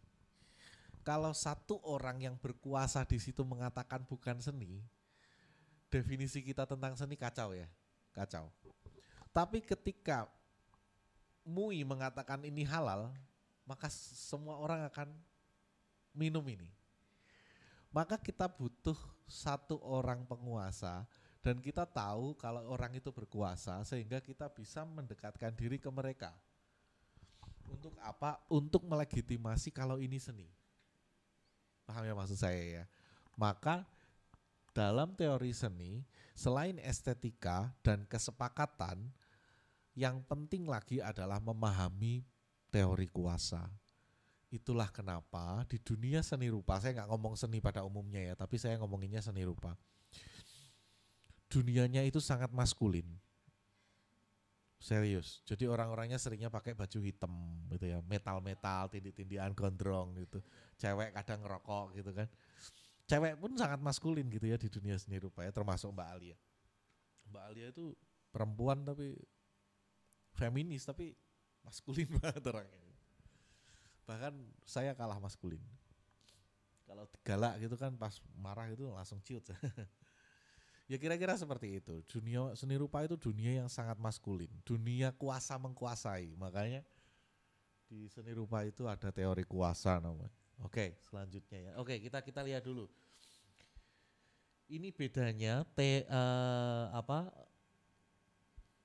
kalau satu orang yang berkuasa di situ mengatakan bukan seni, definisi kita tentang seni kacau ya, kacau. Tapi ketika MUI mengatakan ini halal, maka semua orang akan minum ini. Maka kita butuh satu orang penguasa Dan kita tahu kalau orang itu berkuasa sehingga kita bisa mendekatkan diri ke mereka. Untuk apa? Untuk melegitimasi kalau ini seni. Paham ya maksud saya ya? Maka dalam teori seni, selain estetika dan kesepakatan, yang penting lagi adalah memahami teori kuasa. Itulah kenapa di dunia seni rupa, saya nggak ngomong seni pada umumnya ya, tapi saya ngomonginnya seni rupa. Dunianya itu sangat maskulin. Serius. Jadi orang-orangnya seringnya pakai baju hitam gitu ya, metal-metal, tindik-tindikan gondrong gitu. Cewek kadang ngerokok gitu kan. Cewek pun sangat maskulin gitu ya di dunia seni rupa ya, termasuk Mbak Alia. Mbak Alia itu perempuan tapi feminis tapi maskulin banget orangnya. Bahkan saya kalah maskulin. Kalau galak gitu kan pas marah itu langsung ciut. Ya kira-kira seperti itu. Dunia seni rupa itu dunia yang sangat maskulin. Dunia kuasa mengkuasai. Makanya di seni rupa itu ada teori kuasa namanya. Oke, selanjutnya ya. Oke, kita lihat dulu. Ini bedanya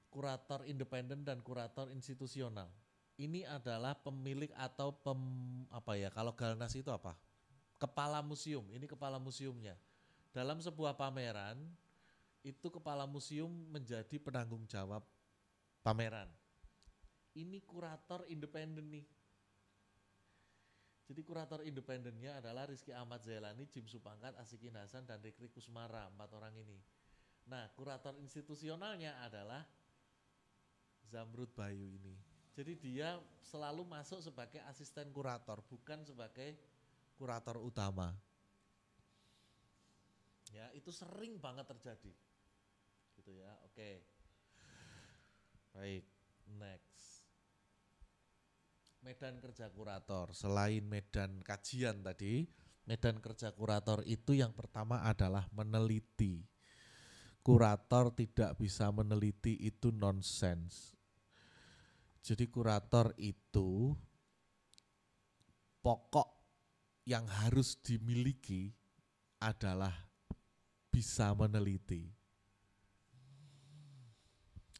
kurator independen dan kurator institusional. Ini adalah pemilik atau kalau Galnas itu apa? Kepala museum. Ini kepala museumnya. Dalam sebuah pameran, itu kepala museum menjadi penanggung jawab pameran. Ini kurator independen nih. Jadi kurator independennya adalah Rizky Ahmad Zailani, Jim Supangkat, Asikin Hasan, dan Rikri Kusmara, 4 orang ini. Nah, kurator institusionalnya adalah Zamrud Bayu ini. Jadi dia selalu masuk sebagai asisten kurator, bukan sebagai kurator utama. Ya, itu sering banget terjadi. Gitu ya, oke. Baik, next. Medan kerja kurator. Selain medan kajian tadi, medan kerja kurator itu yang pertama adalah meneliti. Kurator tidak bisa meneliti itu nonsens. Jadi kurator itu pokok yang harus dimiliki adalah bisa meneliti.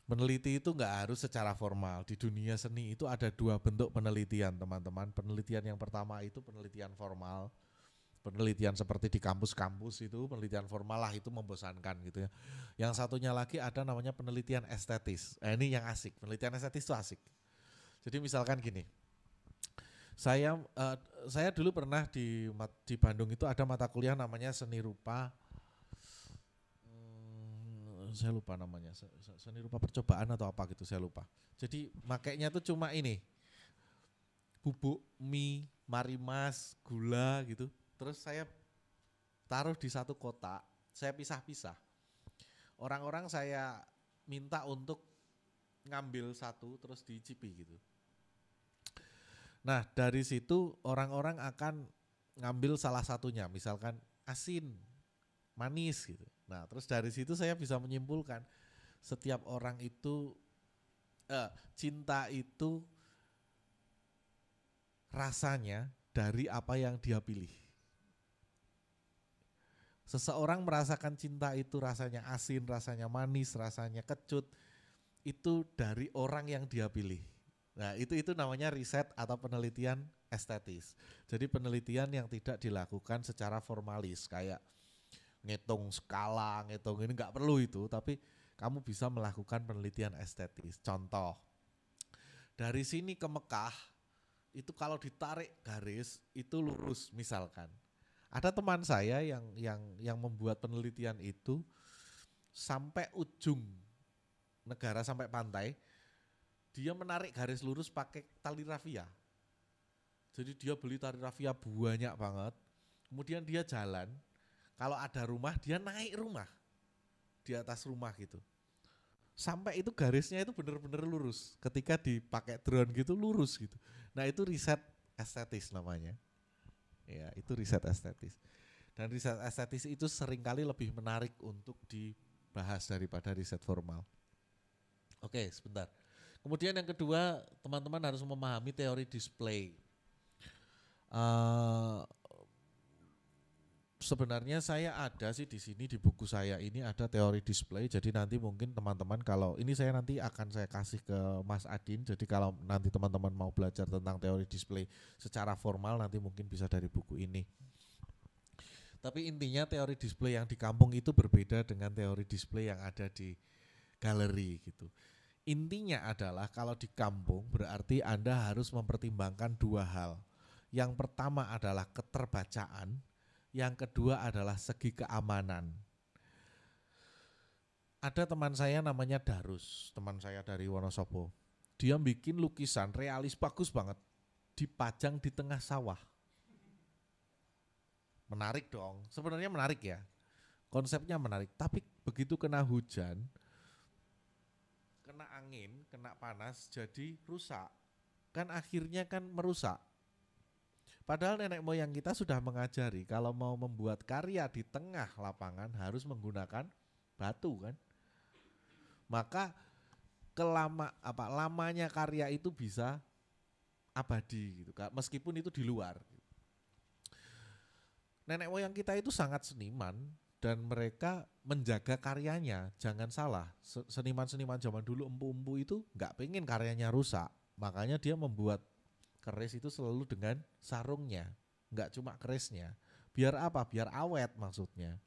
Meneliti itu enggak harus secara formal. Di dunia seni itu ada 2 bentuk penelitian, teman-teman. Penelitian yang pertama itu penelitian formal. Penelitian seperti di kampus-kampus itu, penelitian formal lah itu membosankan gitu ya. Yang satunya lagi ada namanya penelitian estetis. Ini yang asik, penelitian estetis itu asik. Jadi misalkan gini, saya dulu pernah di Bandung itu ada mata kuliah namanya seni rupa, saya lupa namanya, seni rupa percobaan atau apa gitu, saya lupa. Jadi makainya tuh cuma ini, bubuk mie, marimas, gula gitu. Terus saya taruh di satu kotak, saya pisah-pisah. Orang-orang saya minta untuk ngambil satu terus dicipi gitu. Nah dari situ orang-orang akan ngambil salah satunya, misalkan asin, manis gitu. Nah terus dari situ saya bisa menyimpulkan setiap orang itu cinta itu rasanya dari apa yang dia pilih. Seseorang merasakan cinta itu rasanya asin, rasanya manis, rasanya kecut, itu dari orang yang dia pilih. Nah itu namanya riset atau penelitian estetis. Jadi penelitian yang tidak dilakukan secara formalis, kayak ngitung skala, ngitung ini nggak perlu itu, tapi kamu bisa melakukan penelitian estetis. Contoh, dari sini ke Mekah itu kalau ditarik garis itu lurus misalkan. Ada teman saya yang membuat penelitian itu sampai ujung negara, sampai pantai, dia menarik garis lurus pakai tali rafia. Jadi dia beli tali rafia banyak banget, kemudian dia jalan. Kalau ada rumah, dia naik rumah, di atas rumah gitu. Sampai itu garisnya itu benar-benar lurus. Ketika dipakai drone gitu, lurus gitu. Nah itu riset estetis namanya. Ya itu riset estetis. Dan riset estetis itu seringkali lebih menarik untuk dibahas daripada riset formal. Oke, sebentar. Kemudian yang kedua, teman-teman harus memahami teori display. sebenarnya saya ada sih di sini di buku saya ini ada teori display. Jadi nanti mungkin teman-teman kalau ini saya nanti akan saya kasih ke Mas Adin. Jadi kalau nanti teman-teman mau belajar tentang teori display secara formal nanti mungkin bisa dari buku ini. Tapi intinya teori display yang di kampung itu berbeda dengan teori display yang ada di galeri gitu. Intinya adalah kalau di kampung berarti Anda harus mempertimbangkan dua hal. Yang pertama adalah keterbacaan. Yang kedua adalah segi keamanan. Ada teman saya namanya Darus, teman saya dari Wonosobo. Dia bikin lukisan realis bagus banget, dipajang di tengah sawah. Menarik dong, sebenarnya menarik ya. Konsepnya menarik, tapi begitu kena hujan, kena angin, kena panas, jadi rusak. Kan akhirnya kan merusak. Padahal nenek moyang kita sudah mengajari kalau mau membuat karya di tengah lapangan harus menggunakan batu kan. Maka lamanya karya itu bisa abadi gitu kan, meskipun itu di luar. Nenek moyang kita itu sangat seniman dan mereka menjaga karyanya. Jangan salah, seniman-seniman zaman dulu empu-empu itu nggak pengen karyanya rusak. Makanya dia membuat keris itu selalu dengan sarungnya, nggak cuma kerisnya. Biar apa? Biar awet maksudnya.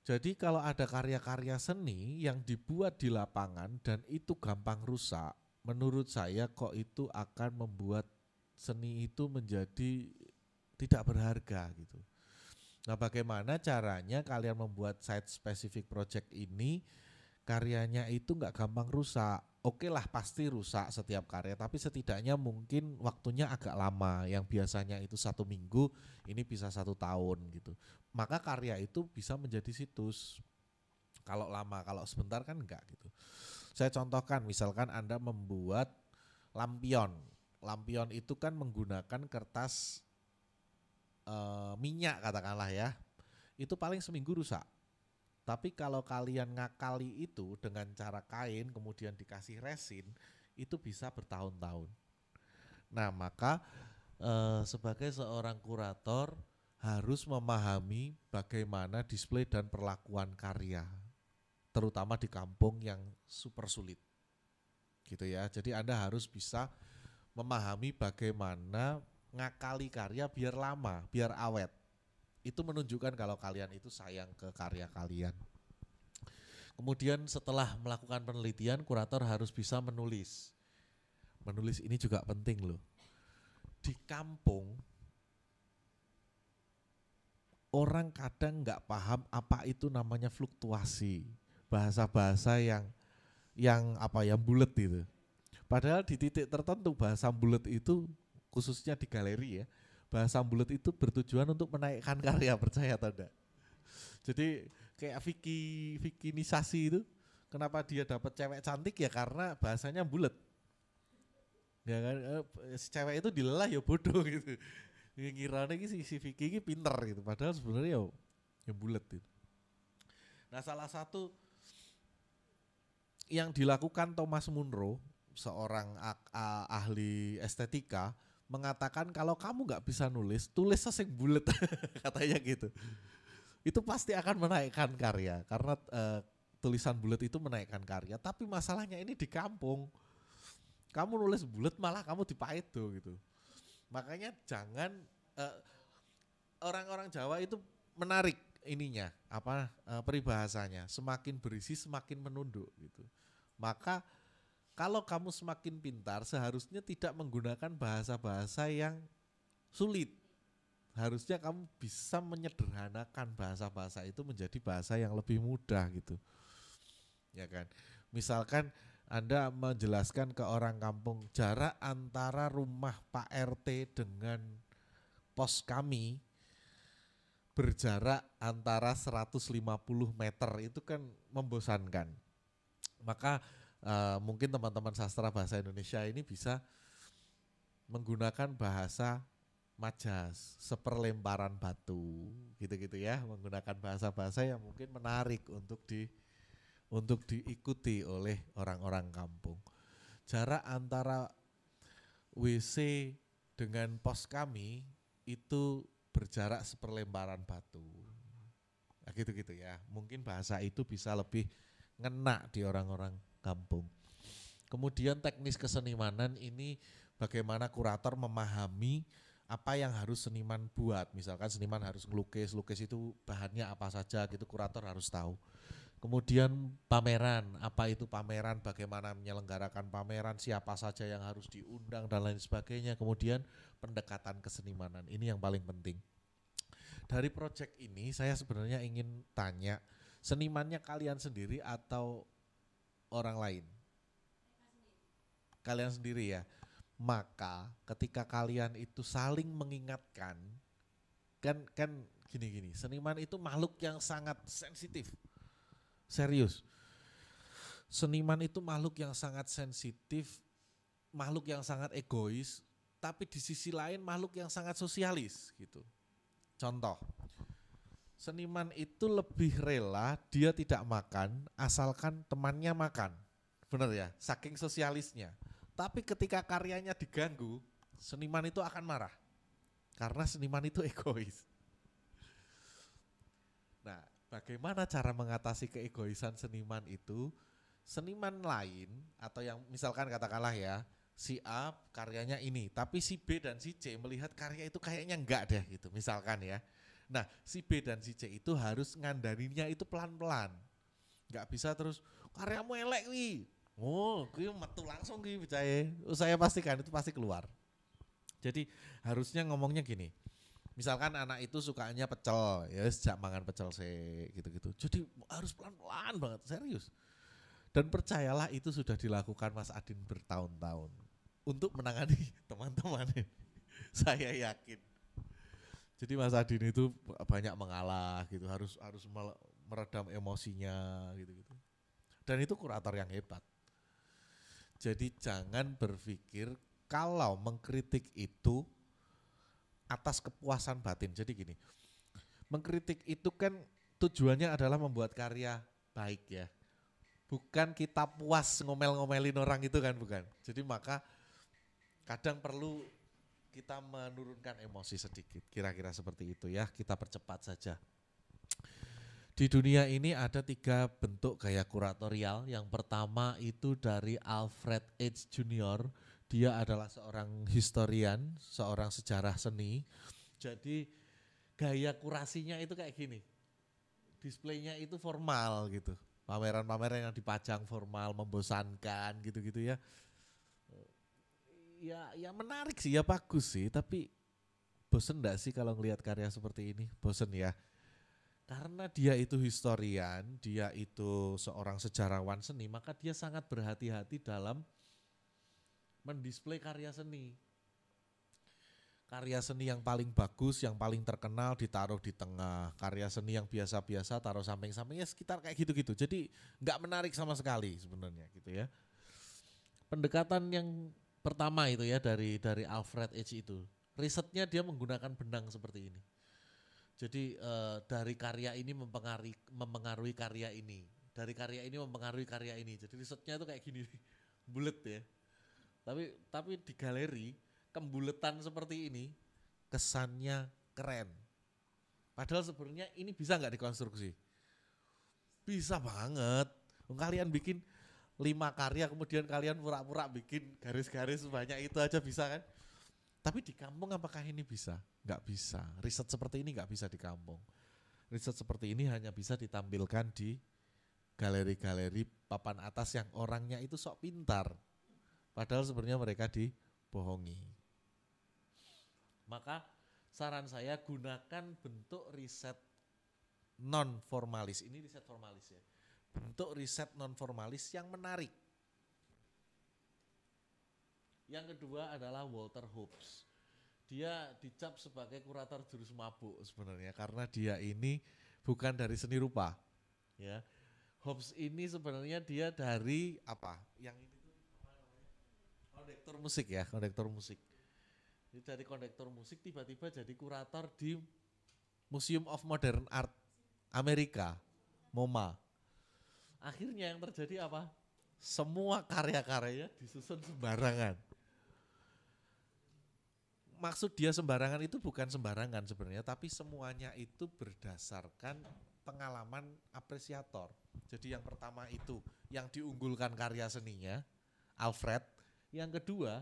Jadi kalau ada karya-karya seni yang dibuat di lapangan dan itu gampang rusak, menurut saya kok itu akan membuat seni itu menjadi tidak berharga gitu. Nah, bagaimana caranya kalian membuat site specific project ini karyanya itu nggak gampang rusak? Oke lah pasti rusak setiap karya, tapi setidaknya mungkin waktunya agak lama. Yang biasanya itu 1 minggu, ini bisa 1 tahun gitu. Maka karya itu bisa menjadi situs. Kalau lama, kalau sebentar kan enggak gitu. Saya contohkan, misalkan Anda membuat lampion. Lampion itu kan menggunakan kertas minyak katakanlah ya. Itu paling seminggu rusak. Tapi kalau kalian ngakali itu dengan cara kain kemudian dikasih resin, itu bisa bertahun-tahun. Nah, maka sebagai seorang kurator harus memahami bagaimana display dan perlakuan karya, terutama di kampung yang super sulit. Gitu ya. Jadi Anda harus bisa memahami bagaimana ngakali karya biar lama, biar awet. Itu menunjukkan kalau kalian itu sayang ke karya kalian. Kemudian setelah melakukan penelitian, kurator harus bisa menulis. Menulis ini juga penting loh. Di kampung, orang kadang nggak paham apa itu namanya fluktuasi. Bahasa-bahasa yang bulet itu. Padahal di titik tertentu bahasa bulet itu, khususnya di galeri ya, bahasa bulet itu bertujuan untuk menaikkan karya, percaya atau enggak? Jadi kayak vikinisasi itu, kenapa dia dapat cewek cantik ya karena bahasanya bulet. Ya kan, cewek itu dilelah ya bodoh gitu. Ngirane iki si Vicky ini pinter gitu, padahal sebenarnya ya bulet gitu. Nah, salah satu yang dilakukan Thomas Munro, seorang ahli estetika, mengatakan kalau kamu nggak bisa nulis, tulis sesing bulet katanya gitu. Itu pasti akan menaikkan karya karena tulisan bulet itu menaikkan karya. Tapi masalahnya ini di kampung, kamu nulis bulet malah kamu dipait tuh gitu. Makanya jangan orang-orang Jawa itu menarik ininya peribahasanya, semakin berisi semakin menunduk gitu. Maka kalau kamu semakin pintar, seharusnya tidak menggunakan bahasa-bahasa yang sulit. Harusnya kamu bisa menyederhanakan bahasa-bahasa itu menjadi bahasa yang lebih mudah gitu. Ya kan? Misalkan Anda menjelaskan ke orang kampung jarak antara rumah Pak RT dengan pos kami berjarak antara 150 meter, itu kan membosankan. Maka mungkin teman-teman sastra bahasa Indonesia ini bisa menggunakan bahasa majas, seperlemparan batu, gitu-gitu ya, menggunakan bahasa-bahasa yang mungkin menarik untuk diikuti oleh orang-orang kampung. Jarak antara WC dengan pos kami itu berjarak seperlemparan batu. Nah, gitu-gitu ya. Mungkin bahasa itu bisa lebih ngena di orang-orang kampung. Kemudian teknis kesenimanan ini bagaimana kurator memahami apa yang harus seniman buat. Misalkan seniman harus ngelukis, lukis itu bahannya apa saja gitu, kurator harus tahu. Kemudian pameran, apa itu pameran, bagaimana menyelenggarakan pameran, siapa saja yang harus diundang dan lain sebagainya. Kemudian pendekatan kesenimanan, ini yang paling penting. Dari proyek ini saya sebenarnya ingin tanya, senimannya kalian sendiri atau orang lain? Kalian sendiri ya. Maka ketika kalian itu saling mengingatkan, kan gini, seniman itu makhluk yang sangat sensitif. Serius. Seniman itu makhluk yang sangat sensitif, makhluk yang sangat egois, tapi di sisi lain makhluk yang sangat sosialis gitu. Contoh, seniman itu lebih rela dia tidak makan asalkan temannya makan. Benar ya, saking sosialisnya. Tapi ketika karyanya diganggu, seniman itu akan marah. Karena seniman itu egois. Nah, bagaimana cara mengatasi keegoisan seniman itu? Seniman lain atau yang misalkan katakanlah ya, si A karyanya ini, tapi si B dan si C melihat karya itu kayaknya enggak deh gitu, misalkan ya. Nah, si B dan si C itu harus ngandaninya itu pelan-pelan. Enggak bisa terus karyamu elek wi. Oh, kuwi metu langsung kuwi percaya. Saya pastikan itu pasti keluar. Jadi harusnya ngomongnya gini. Misalkan anak itu sukanya pecel, ya sejak mangan pecel gitu-gitu. Jadi harus pelan-pelan banget, serius. Dan percayalah itu sudah dilakukan Mas Adin bertahun-tahun untuk menangani teman-teman ini. Saya yakin. Jadi Mas Adin itu banyak mengalah gitu, harus meredam emosinya gitu-gitu. Dan itu kurator yang hebat. Jadi jangan berpikir kalau mengkritik itu atas kepuasan batin. Jadi gini, mengkritik itu kan tujuannya adalah membuat karya baik ya. Bukan kita puas ngomel-ngomelin orang itu kan, bukan. Jadi maka kadang perlu kita menurunkan emosi sedikit. Kira-kira seperti itu ya, kita percepat saja. Di dunia ini ada 3 bentuk gaya kuratorial. Yang pertama itu dari Alfred H. Junior. Dia adalah seorang historian, seorang sejarah seni. Jadi gaya kurasinya itu kayak gini. Displaynya itu formal gitu. Pameran-pameran yang dipajang formal, membosankan gitu-gitu ya. Ya menarik sih, ya bagus sih. Tapi bosen enggak sih kalau ngelihat karya seperti ini? Bosen ya. Karena dia itu historian, dia itu seorang sejarawan seni, maka dia sangat berhati-hati dalam mendisplay karya seni. Karya seni yang paling bagus, yang paling terkenal ditaruh di tengah. Karya seni yang biasa-biasa taruh samping-sampingnya sekitar kayak gitu-gitu. Jadi nggak menarik sama sekali sebenarnya gitu ya. Pendekatan yang pertama itu ya dari Alfred H itu. Risetnya dia menggunakan benang seperti ini. Jadi dari karya ini mempengaruhi karya ini. Dari karya ini mempengaruhi karya ini. Jadi risetnya itu kayak gini, bulet ya. Tapi di galeri kembuletan seperti ini kesannya keren. Padahal sebenarnya ini bisa nggak dikonstruksi? Bisa banget. Kalian bikin 5 karya kemudian kalian pura-pura bikin garis-garis sebanyak itu aja bisa kan? Tapi di kampung apakah ini bisa? Nggak bisa. Riset seperti ini nggak bisa di kampung. Riset seperti ini hanya bisa ditampilkan di galeri-galeri papan atas yang orangnya itu sok pintar. Padahal sebenarnya mereka dibohongi. Maka saran saya gunakan bentuk riset non formalis. Ini riset formalis ya. Bentuk riset non formalis yang menarik. Yang kedua adalah Walter Hobbes. Dia dicap sebagai kurator jurus mabuk sebenarnya karena dia ini bukan dari seni rupa. Ya. Hobbes ini sebenarnya dia dari apa? Yang ini kondektor musik ya, kondektor musik. Jadi dari kondektor musik tiba-tiba jadi kurator di Museum of Modern Art Amerika, MoMA. Akhirnya yang terjadi apa? Semua karya-karyanya disusun sembarangan. maksud dia sembarangan itu bukan sembarangan sebenarnya, tapi semuanya itu berdasarkan pengalaman apresiator. Jadi yang pertama itu yang diunggulkan karya seninya, Alfred. Yang kedua,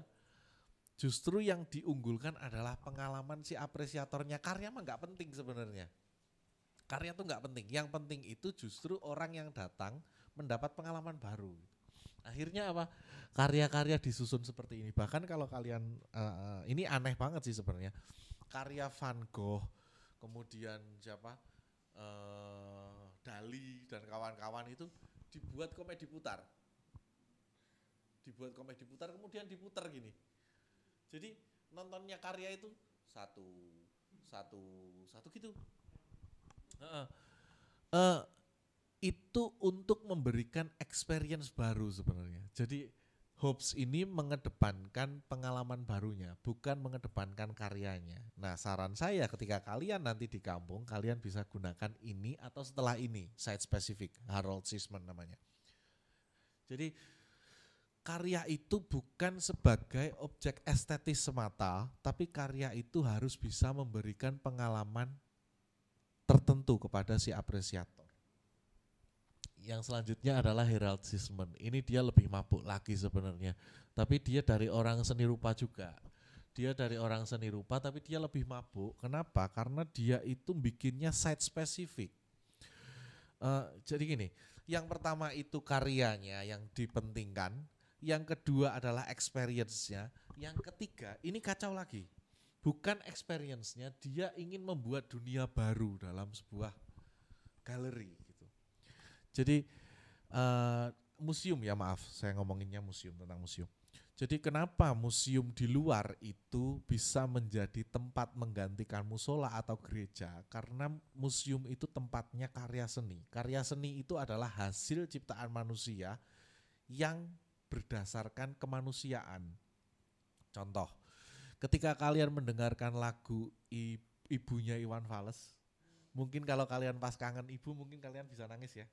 justru yang diunggulkan adalah pengalaman si apresiatornya. Karya mah nggak penting sebenarnya. Karya tuh nggak penting. Yang penting itu justru orang yang datang mendapat pengalaman baru. Akhirnya apa? Karya-karya disusun seperti ini. Bahkan kalau kalian ini aneh banget sih sebenarnya. Karya Van Gogh, kemudian siapa? Dali dan kawan-kawan itu dibuat komedi putar. Dibuat komedi putar kemudian diputar gini. Jadi nontonnya karya itu satu gitu. Itu untuk memberikan experience baru sebenarnya. Jadi Hobbes ini mengedepankan pengalaman barunya, bukan mengedepankan karyanya. Nah, saran saya ketika kalian nanti di kampung, kalian bisa gunakan ini atau setelah ini, site specific, Harold Sisman namanya. Jadi karya itu bukan sebagai objek estetis semata, tapi karya itu harus bisa memberikan pengalaman tertentu kepada si apresiator. Yang selanjutnya adalah Harold Sisman. Ini dia lebih mabuk lagi sebenarnya. Tapi dia dari orang seni rupa juga. Dia dari orang seni rupa tapi dia lebih mabuk. Kenapa? Karena dia itu bikinnya site spesifik. Jadi gini, yang pertama itu karyanya yang dipentingkan. Yang kedua adalah experience-nya. Yang ketiga, ini kacau lagi. Bukan experience-nya, dia ingin membuat dunia baru dalam sebuah galeri. Jadi museum ya, maaf saya ngomonginnya museum, tentang museum. Jadi kenapa museum di luar itu bisa menjadi tempat menggantikan musola atau gereja? Karena museum itu tempatnya karya seni. Karya seni itu adalah hasil ciptaan manusia yang berdasarkan kemanusiaan. Contoh, ketika kalian mendengarkan lagu Ibunya Iwan Fals, mungkin kalau kalian pas kangen ibu mungkin kalian bisa nangis ya.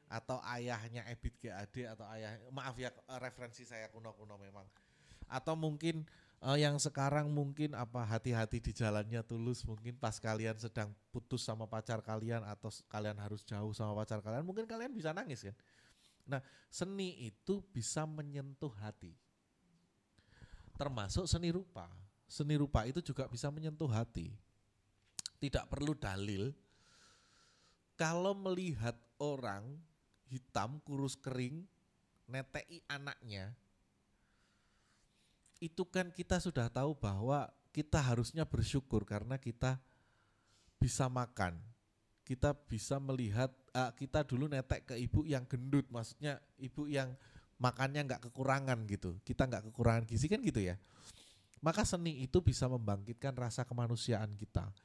Atau ayahnya Ebit GAD atau maaf ya referensi saya kuno-kuno memang. Atau mungkin yang sekarang mungkin hati-hati di jalannya tulus, mungkin pas kalian sedang putus sama pacar kalian atau kalian harus jauh sama pacar kalian, mungkin kalian bisa nangis kan. Nah, seni itu bisa menyentuh hati. Termasuk seni rupa. Seni rupa itu juga bisa menyentuh hati. Tidak perlu dalil. Kalau melihat orang hitam, kurus kering, netei anaknya, itu kan kita sudah tahu bahwa kita harusnya bersyukur karena kita bisa makan. Kita bisa melihat, kita dulu netek ke ibu yang gendut, maksudnya ibu yang makannya nggak kekurangan gitu. Kita nggak kekurangan gizi kan gitu ya. Maka seni itu bisa membangkitkan rasa kemanusiaan kita.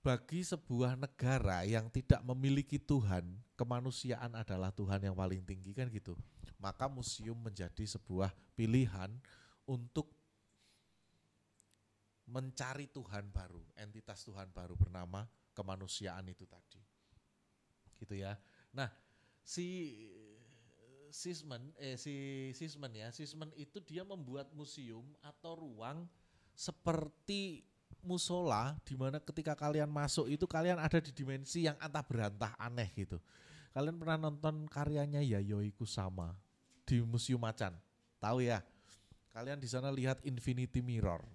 Bagi sebuah negara yang tidak memiliki Tuhan, kemanusiaan adalah Tuhan yang paling tinggi kan gitu. Maka museum menjadi sebuah pilihan untuk mencari Tuhan baru, entitas Tuhan baru bernama kemanusiaan itu tadi. Gitu ya. Nah, Sisman itu dia membuat museum atau ruang seperti musola, di mana ketika kalian masuk itu kalian ada di dimensi yang antah berantah aneh gitu. Kalian pernah nonton karyanya Yayoi Kusama di Museum Macan? Tahu ya? Kalian di sana lihat Infinity Mirror.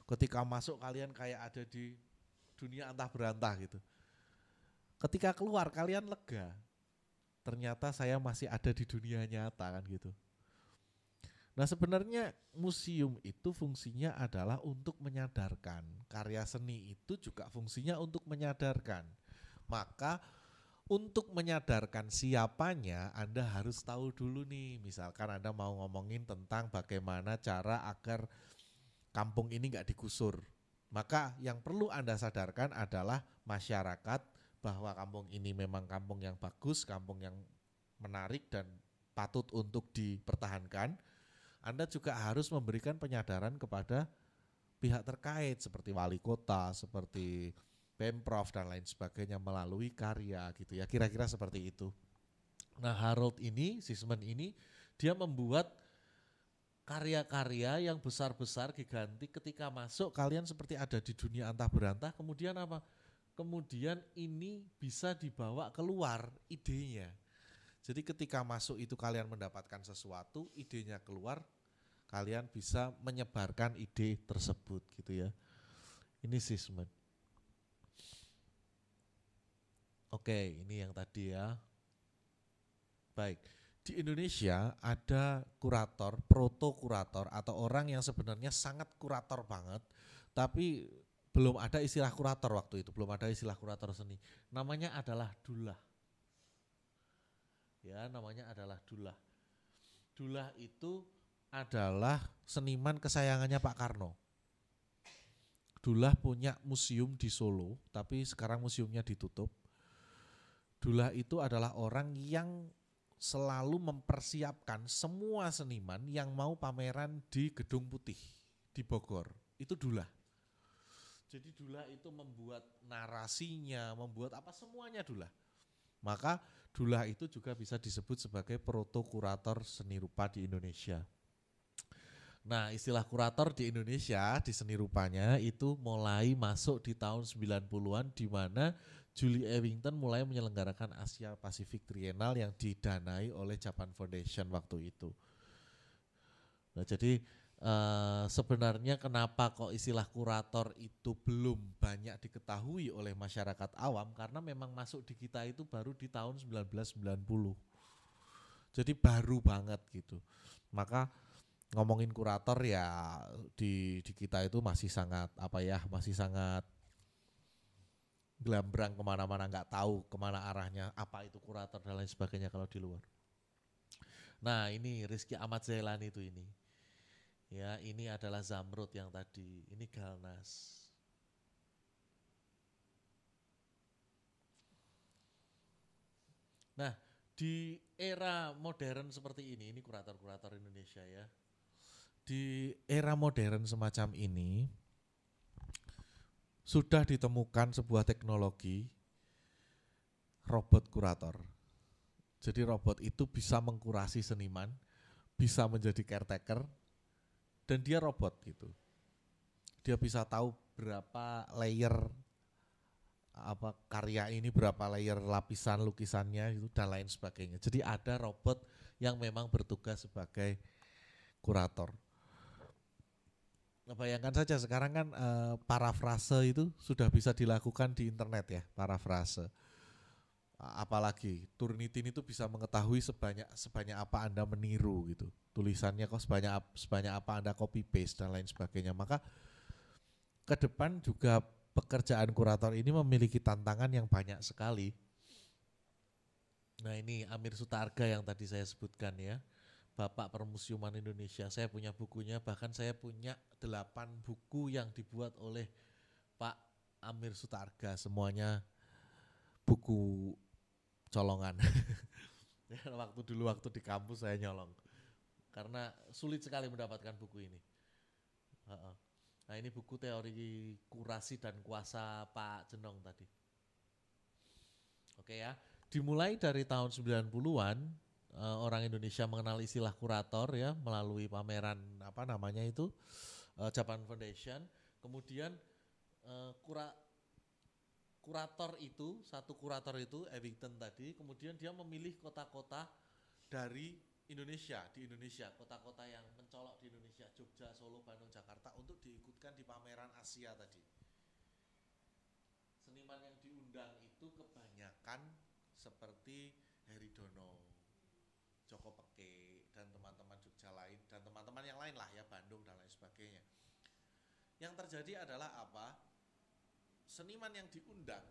Ketika masuk kalian kayak ada di dunia antah berantah gitu. Ketika keluar kalian lega. Ternyata saya masih ada di dunia nyata kan gitu. Nah, sebenarnya museum itu fungsinya adalah untuk menyadarkan. Karya seni itu juga fungsinya untuk menyadarkan. Maka untuk menyadarkan siapanya Anda harus tahu dulu nih. Misalkan Anda mau ngomongin tentang bagaimana cara agar kampung ini gak digusur. Maka yang perlu Anda sadarkan adalah masyarakat bahwa kampung ini memang kampung yang bagus, kampung yang menarik dan patut untuk dipertahankan. Anda juga harus memberikan penyadaran kepada pihak terkait seperti wali kota, seperti Pemprov dan lain sebagainya melalui karya gitu ya, kira-kira seperti itu. Nah, Harold ini, Sisman ini, dia membuat karya-karya yang besar-besar gigantik ketika masuk kalian seperti ada di dunia antah berantah, kemudian apa? Kemudian ini bisa dibawa keluar idenya. Jadi ketika masuk itu kalian mendapatkan sesuatu, idenya keluar, kalian bisa menyebarkan ide tersebut gitu ya. Ini Sisman. Oke, ini yang tadi ya. Baik, di Indonesia ada kurator, proto-kurator atau orang yang sebenarnya sangat kurator banget, tapi belum ada istilah kurator waktu itu, belum ada istilah kurator seni. Namanya adalah Dullah. Ya, namanya adalah Dullah. Dullah itu adalah seniman kesayangannya Pak Karno. Dullah punya museum di Solo, tapi sekarang museumnya ditutup. Dullah itu adalah orang yang selalu mempersiapkan semua seniman yang mau pameran di Gedung Putih di Bogor. Itu Dullah. Jadi Dullah itu membuat narasinya, membuat apa semuanya Dullah. Maka Dullah itu juga bisa disebut sebagai proto-kurator seni rupa di Indonesia. Nah, istilah kurator di Indonesia di seni rupanya itu mulai masuk di tahun 90-an di mana Julie Ewington mulai menyelenggarakan Asia Pacific Triennale yang didanai oleh Japan Foundation waktu itu. Nah, jadi sebenarnya kenapa kok istilah kurator itu belum banyak diketahui oleh masyarakat awam, karena memang masuk di kita itu baru di tahun 1990. Jadi baru banget gitu. Maka ngomongin kurator ya di kita itu masih sangat masih sangat gelambrang kemana-mana, nggak tahu kemana arahnya, apa itu kurator dan lain sebagainya kalau di luar. Nah ini Rizky Ahmad Zailani itu ini. Ya, ini adalah Zamrud yang tadi, ini Galnas. Nah, di era modern seperti ini kurator-kurator Indonesia ya. Di era modern semacam ini, sudah ditemukan sebuah teknologi robot kurator. Jadi robot itu bisa mengkurasi seniman, bisa menjadi caretaker, dan dia robot gitu. Dia bisa tahu berapa layer karya ini, berapa layer lapisan lukisannya itu dan lain sebagainya. Jadi ada robot yang memang bertugas sebagai kurator. Bayangkan saja sekarang kan parafrase itu sudah bisa dilakukan di internet ya, parafrase. Apalagi Turnitin itu bisa mengetahui sebanyak apa Anda meniru gitu. Tulisannya kok sebanyak apa Anda copy paste dan lain sebagainya. Maka ke depan juga pekerjaan kurator ini memiliki tantangan yang banyak sekali. Nah, ini Amir Sutarga yang tadi saya sebutkan ya. Bapak Permusiuman Indonesia. Saya punya bukunya, bahkan saya punya 8 buku yang dibuat oleh Pak Amir Sutarga, semuanya buku colongan. Waktu di kampus saya nyolong karena sulit sekali mendapatkan buku ini. Nah, ini buku teori kurasi dan kuasa Pak Jenong tadi. Oke ya, dimulai dari tahun 90-an orang Indonesia mengenal istilah kurator ya melalui pameran Japan Foundation. Kemudian satu kurator itu Ewington tadi, kemudian dia memilih kota-kota di Indonesia, kota-kota yang mencolok di Indonesia, Jogja, Solo, Bandung, Jakarta, untuk diikutkan di pameran Asia tadi. Seniman yang diundang itu kebanyakan seperti Heri Dono, Joko Peke, dan teman-teman Jogja lain, dan teman-teman yang lain lah ya, Bandung dan lain sebagainya. Yang terjadi adalah apa? Seniman yang diundang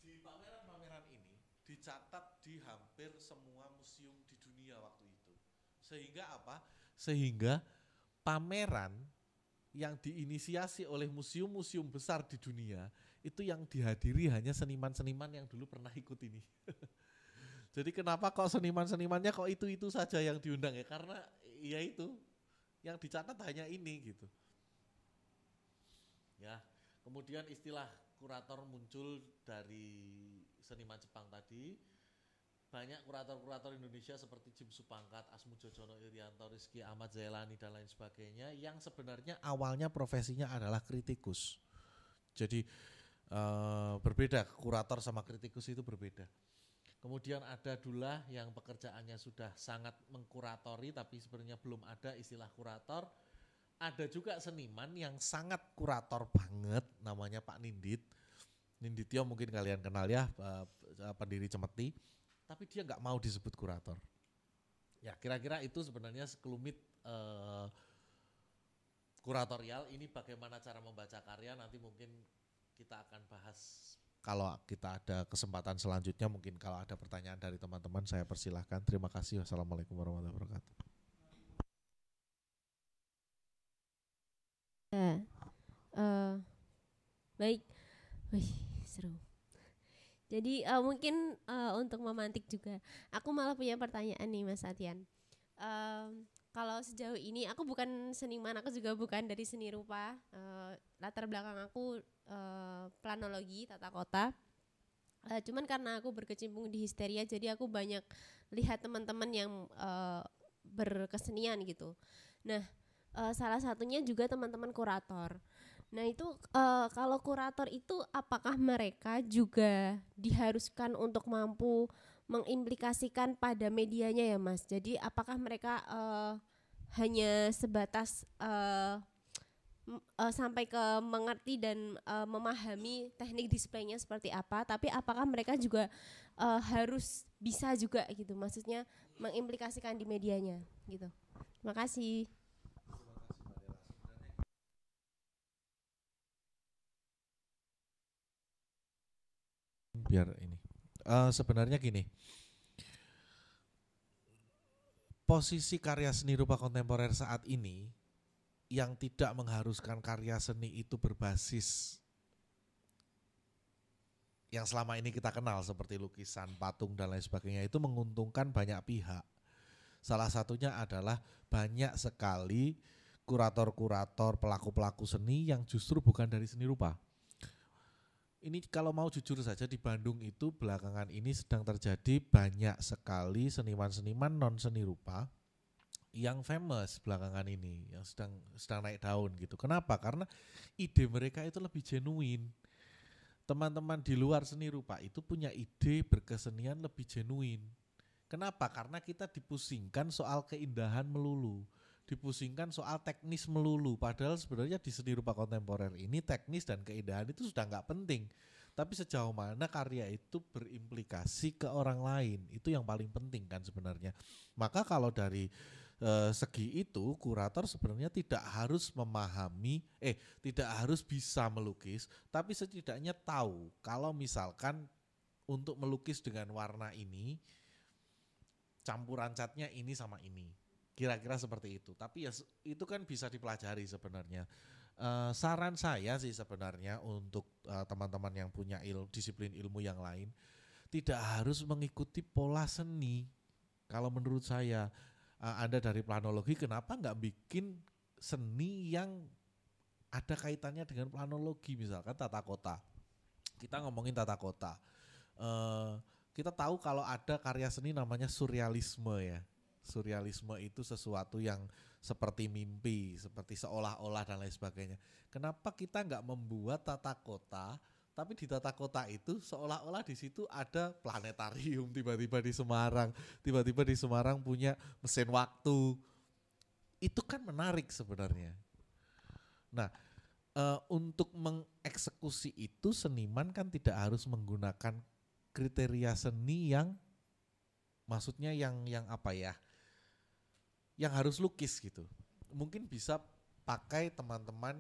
di pameran-pameran ini dicatat di hampir semua museum di dunia waktu itu. Sehingga apa? Sehingga pameran yang diinisiasi oleh museum-museum besar di dunia itu yang dihadiri hanya seniman-seniman yang dulu pernah ikut ini. Jadi kenapa kok seniman-senimannya kok itu saja yang diundang ya? Karena ya itu yang dicatat hanya ini gitu. Ya. Kemudian istilah kurator muncul dari seniman Jepang tadi. banyak kurator-kurator Indonesia seperti Jim Supangkat, Asmudjo Jono Irianto, Rizky Ahmad Zailani dan lain sebagainya yang sebenarnya awalnya profesinya adalah kritikus. Jadi berbeda, kurator sama kritikus itu berbeda. Kemudian ada Dullah yang pekerjaannya sudah sangat mengkuratori tapi sebenarnya belum ada istilah kurator. Ada juga seniman yang sangat kurator banget, namanya Pak Nindit. Nindityo mungkin kalian kenal ya, pendiri Cemeti. Tapi dia nggak mau disebut kurator. Ya kira-kira itu sebenarnya sekelumit kuratorial. Ini bagaimana cara membaca karya, nanti mungkin kita akan bahas. Kalau kita ada kesempatan selanjutnya, mungkin kalau ada pertanyaan dari teman-teman saya persilahkan. Terima kasih. Wassalamualaikum warahmatullahi wabarakatuh. Baik, wih seru. Jadi mungkin untuk memantik juga, aku malah punya pertanyaan nih Mas Atian. Kalau sejauh ini aku bukan seniman, aku juga bukan dari seni rupa. Latar belakang aku planologi, tata kota. Cuman karena aku berkecimpung di histeria, jadi aku banyak lihat teman-teman yang berkesenian gitu. Nah, salah satunya juga teman-teman kurator. Nah itu kalau kurator itu apakah mereka juga diharuskan untuk mampu mengimplikasikan pada medianya ya Mas? Jadi apakah mereka hanya sebatas sampai ke mengerti dan memahami teknik displaynya seperti apa, tapi apakah mereka juga harus bisa juga gitu, maksudnya mengimplikasikan di medianya gitu. Terima kasih. Biar ini sebenarnya gini, posisi karya seni rupa kontemporer saat ini yang tidak mengharuskan karya seni itu berbasis yang selama ini kita kenal seperti lukisan, patung dan lain sebagainya, itu menguntungkan banyak pihak. Salah satunya adalah banyak sekali kurator-kurator, pelaku-pelaku seni yang justru bukan dari seni rupa. Ini kalau mau jujur saja, di Bandung itu belakangan ini sedang terjadi banyak sekali seniman-seniman non seni rupa yang famous belakangan ini, yang sedang naik daun gitu. Kenapa? Karena ide mereka itu lebih genuine. Teman-teman di luar seni rupa itu punya ide berkesenian lebih genuine. Kenapa? Karena kita dipusingkan soal keindahan melulu, dipusingkan soal teknis melulu. Padahal sebenarnya di seni rupa kontemporer ini teknis dan keindahan itu sudah nggak penting. Tapi sejauh mana karya itu berimplikasi ke orang lain, itu yang paling penting kan sebenarnya. Maka kalau dari segi itu, kurator sebenarnya tidak harus memahami, tidak harus bisa melukis, tapi setidaknya tahu kalau misalkan untuk melukis dengan warna ini, campuran catnya ini sama ini, kira-kira seperti itu. Tapi ya itu kan bisa dipelajari sebenarnya. Saran saya sih sebenarnya untuk teman-teman yang punya disiplin ilmu yang lain, tidak harus mengikuti pola seni. Kalau menurut saya, Anda dari planologi, kenapa nggak bikin seni yang ada kaitannya dengan planologi, misalkan tata kota. Kita ngomongin tata kota. Kita tahu kalau ada karya seni namanya surrealisme ya. Surrealisme itu sesuatu yang seperti mimpi, seperti seolah-olah dan lain sebagainya. Kenapa kita nggak membuat tata kota, tapi di tata kota itu seolah-olah di situ ada planetarium tiba-tiba di Semarang punya mesin waktu. Itu kan menarik sebenarnya. Nah, untuk mengeksekusi itu seniman kan tidak harus menggunakan kriteria seni yang maksudnya yang apa ya? Yang harus lukis gitu. Mungkin bisa pakai teman-teman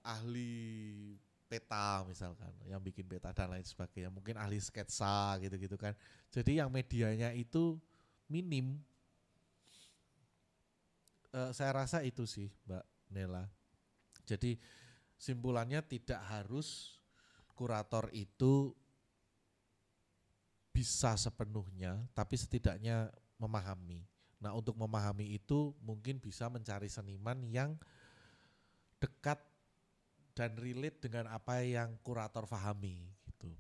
ahli peta misalkan, yang bikin peta dan lain sebagainya. Mungkin ahli sketsa gitu-gitu kan. Jadi yang medianya itu minim. Saya rasa itu sih Mbak Nela. Jadi simpulannya tidak harus kurator itu bisa sepenuhnya, tapi setidaknya memahami. Nah, untuk memahami itu mungkin bisa mencari seniman yang dekat dan relate dengan apa yang kurator pahami gitu.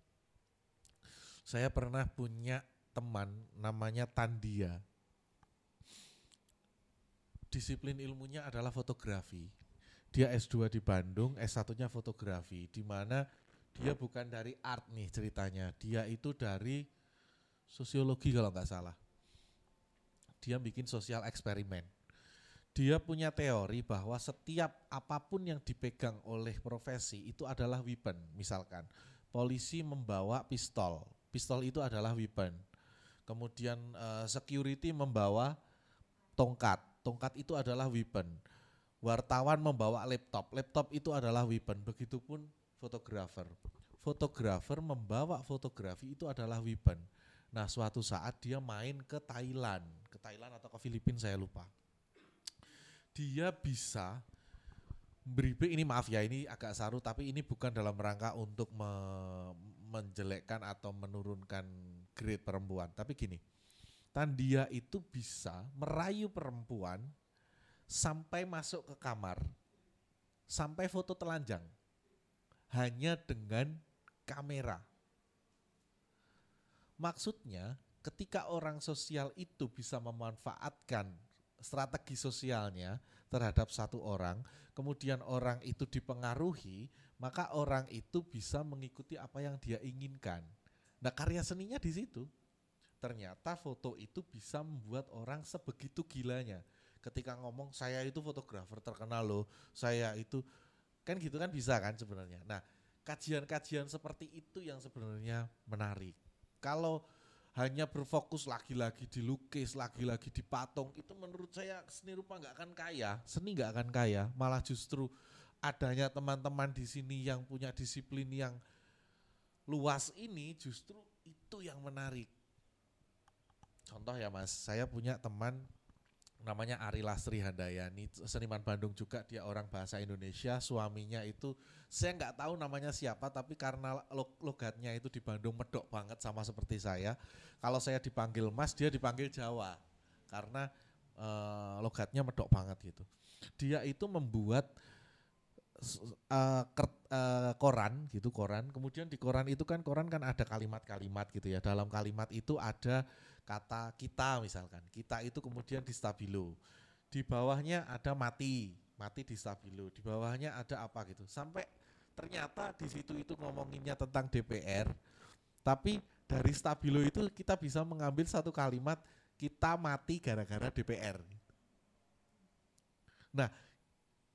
Saya pernah punya teman namanya Tandia. Disiplin ilmunya adalah fotografi. Dia S2 di Bandung, S1-nya fotografi, di mana dia bukan dari art nih ceritanya. Dia itu dari sosiologi kalau nggak salah. Dia bikin sosial eksperimen. Dia punya teori bahwa setiap apapun yang dipegang oleh profesi itu adalah weapon. Misalkan polisi membawa pistol, pistol itu adalah weapon. Kemudian security membawa tongkat, tongkat itu adalah weapon. Wartawan membawa laptop, laptop itu adalah weapon. Begitupun fotografer. Fotografer membawa fotografi itu adalah weapon. Nah, suatu saat dia main ke Thailand atau ke Filipina saya lupa. Dia bisa briefing, ini maaf ya, ini agak saru tapi ini bukan dalam rangka untuk menjelekkan atau menurunkan grade perempuan. Tapi gini, Tandia itu bisa merayu perempuan sampai masuk ke kamar, sampai foto telanjang, hanya dengan kamera. Maksudnya ketika orang sosial itu bisa memanfaatkan strategi sosialnya terhadap satu orang, kemudian orang itu dipengaruhi, maka orang itu bisa mengikuti apa yang dia inginkan. Nah, karya seninya di situ. Ternyata foto itu bisa membuat orang sebegitu gilanya. Ketika ngomong saya itu fotografer terkenal loh, saya itu kan gitu kan bisa kan sebenarnya. Nah, kajian-kajian seperti itu yang sebenarnya menarik. Kalau hanya berfokus lagi-lagi dilukis, lagi-lagi dipatung, itu menurut saya seni rupa nggak akan kaya, seni nggak akan kaya. Malah justru adanya teman-teman di sini yang punya disiplin yang luas ini justru itu yang menarik. Contoh ya Mas, saya punya teman namanya Ari Lastri Handayani, seniman Bandung juga, dia orang bahasa Indonesia, suaminya itu saya nggak tahu namanya siapa, tapi karena logatnya itu di Bandung medok banget sama seperti saya. Kalau saya dipanggil Mas, dia dipanggil Jawa karena logatnya medok banget gitu. Dia itu membuat koran gitu, koran. Kemudian di koran kan ada kalimat-kalimat gitu ya. Dalam kalimat itu ada kata kita misalkan. Kita itu kemudian di stabilo. Di bawahnya ada mati di stabilo. Di bawahnya ada apa gitu. Sampai ternyata di situ itu ngomonginnya tentang DPR. Tapi dari stabilo itu kita bisa mengambil satu kalimat, kita mati gara-gara DPR. Nah,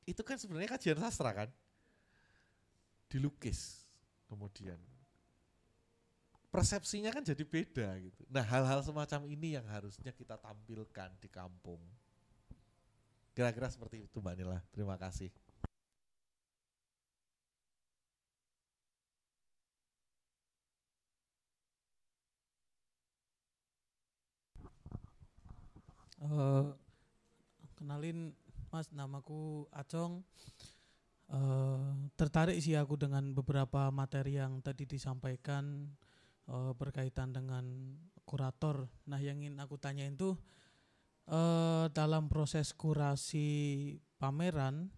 itu kan sebenarnya kajian sastra kan, dilukis kemudian persepsinya kan jadi beda gitu. Nah, hal-hal semacam ini yang harusnya kita tampilkan di kampung. Kira-kira seperti itu Mbak Nila. Terima kasih. Kenalin Mas, namaku Acong. Tertarik sih aku dengan beberapa materi yang tadi disampaikan berkaitan dengan kurator. Nah, yang ingin aku tanyain tuh dalam proses kurasi pameran,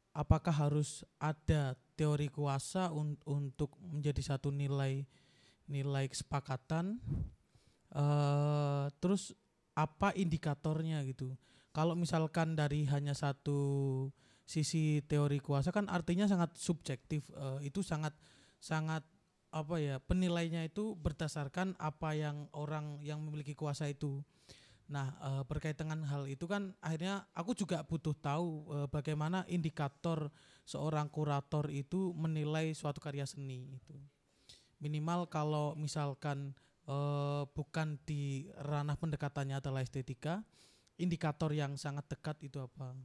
apakah harus ada teori kuasa untuk menjadi satu nilai kesepakatan? Terus apa indikatornya gitu? Kalau misalkan dari hanya satu sisi teori kuasa kan artinya sangat subjektif, itu sangat apa ya, penilainya itu berdasarkan apa yang orang yang memiliki kuasa itu. Nah, berkaitan dengan hal itu kan akhirnya aku juga butuh tahu bagaimana indikator seorang kurator itu menilai suatu karya seni itu. Minimal kalau misalkan bukan di ranah pendekatannya adalah estetika, indikator yang sangat dekat itu apa?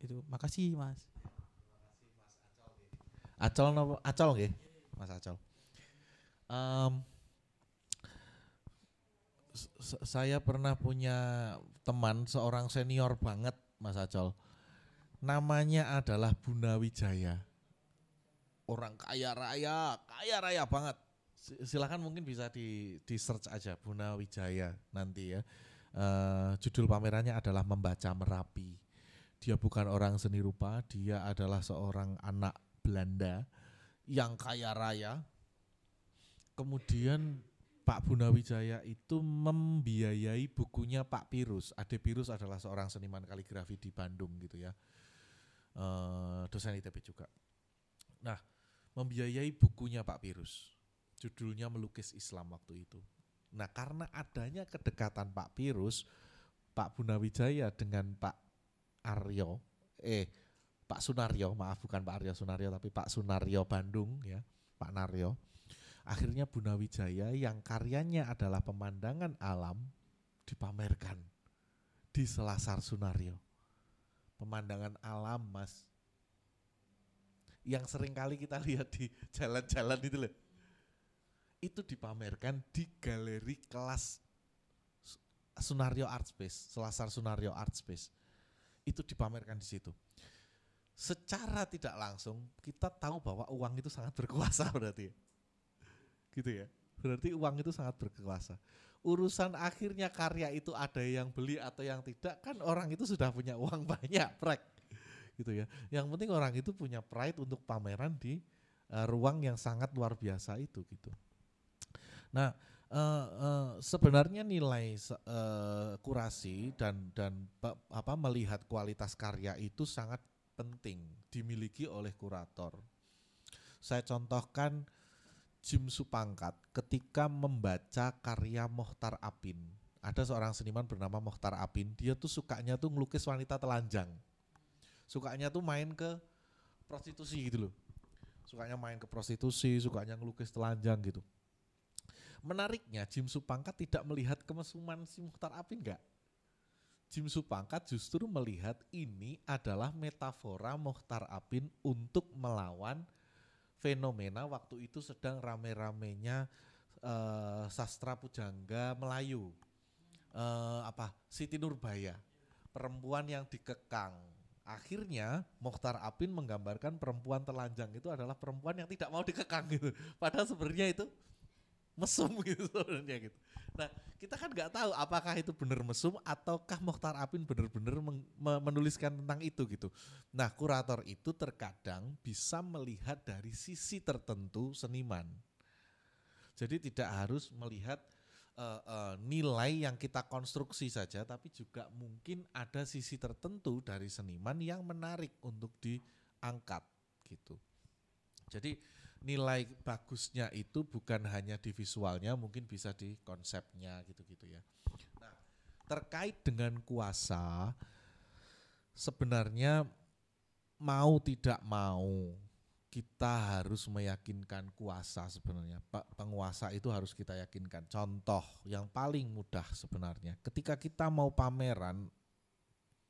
Itu. Makasih Mas. Acol nggih, Mas Acol. Saya pernah punya teman seorang senior banget Mas Acol. Namanya adalah Buna Wijaya. Orang kaya raya banget. Silakan mungkin bisa di search aja Buna Wijaya nanti ya. Judul pamerannya adalah Membaca Merapi. Dia bukan orang seni rupa, dia adalah seorang anak Belanda yang kaya raya. Kemudian Pak Bunawijaya itu membiayai bukunya Pak Pirus. Ade Pirus adalah seorang seniman kaligrafi di Bandung gitu ya, dosen ITB juga. Nah, membiayai bukunya Pak Pirus, judulnya Melukis Islam waktu itu. Nah, karena adanya kedekatan Pak Pirus, Pak Bunawijaya dengan Pak Aryo, Pak Sunaryo, maaf bukan Pak Aryo Sunaryo tapi Pak Sunaryo Bandung ya, Pak Naryo. Akhirnya Bunawijaya yang karyanya adalah pemandangan alam dipamerkan di Selasar Sunaryo. Pemandangan alam, Mas, yang sering kali kita lihat di jalan-jalan itu loh. Itu dipamerkan di galeri kelas Sunaryo Art Space, Selasar Sunaryo Art Space. Itu dipamerkan di situ. Secara tidak langsung kita tahu bahwa uang itu sangat berkuasa berarti. Gitu ya. Berarti uang itu sangat berkuasa. Urusan akhirnya karya itu ada yang beli atau yang tidak, kan orang itu sudah punya uang banyak, prek. Gitu ya. Yang penting orang itu punya pride untuk pameran di ruang yang sangat luar biasa itu gitu. Nah, sebenarnya nilai kurasi dan melihat kualitas karya itu sangat penting dimiliki oleh kurator. Saya contohkan Jim Supangkat ketika membaca karya Mochtar Apin. Ada seorang seniman bernama Mochtar Apin, dia tuh sukanya tuh ngelukis wanita telanjang. Sukanya tuh main ke prostitusi gitu loh. Sukanya main ke prostitusi, sukanya ngelukis telanjang gitu. Menariknya Jim Supangkat tidak melihat kemesuman si Mochtar Apin enggak. Jim Supangkat justru melihat ini adalah metafora Mochtar Apin untuk melawan fenomena waktu itu sedang rame-ramenya sastra pujangga Melayu. Siti Nurbaya, perempuan yang dikekang. Akhirnya Mochtar Apin menggambarkan perempuan telanjang itu adalah perempuan yang tidak mau dikekang gitu. Padahal sebenarnya itu mesum gitu sebenarnya gitu. Nah, kita kan nggak tahu apakah itu benar mesum ataukah Mochtar Apin benar-benar menuliskan tentang itu gitu. Nah, kurator itu terkadang bisa melihat dari sisi tertentu seniman. Jadi tidak harus melihat nilai yang kita konstruksi saja, tapi juga mungkin ada sisi tertentu dari seniman yang menarik untuk diangkat gitu. Jadi nilai bagusnya itu bukan hanya di visualnya, mungkin bisa di konsepnya gitu-gitu ya. Nah, terkait dengan kuasa, sebenarnya mau tidak mau kita harus meyakinkan kuasa sebenarnya. Penguasa itu harus kita yakinkan. Contoh yang paling mudah sebenarnya, ketika kita mau pameran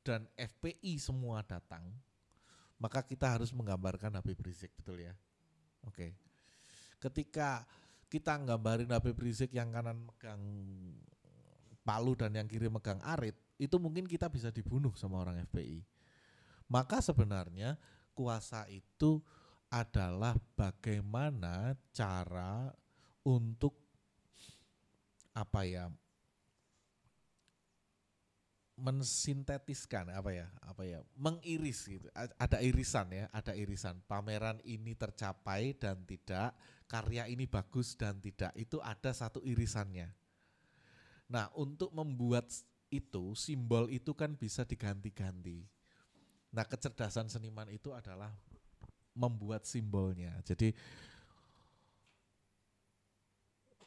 dan FPI semua datang, maka kita harus menggambarkan Habib Rizik, betul ya? Oke. Ketika kita nggambarin Habib Rizik yang kanan megang palu dan yang kiri megang arit, itu mungkin kita bisa dibunuh sama orang FPI. Maka sebenarnya kuasa itu adalah bagaimana cara untuk mensintetiskan mengiris gitu. Ada irisan. Pameran ini tercapai dan tidak, karya ini bagus dan tidak, itu ada satu irisannya. Nah, untuk membuat itu, simbol itu kan bisa diganti-ganti. Nah, kecerdasan seniman itu adalah membuat simbolnya. Jadi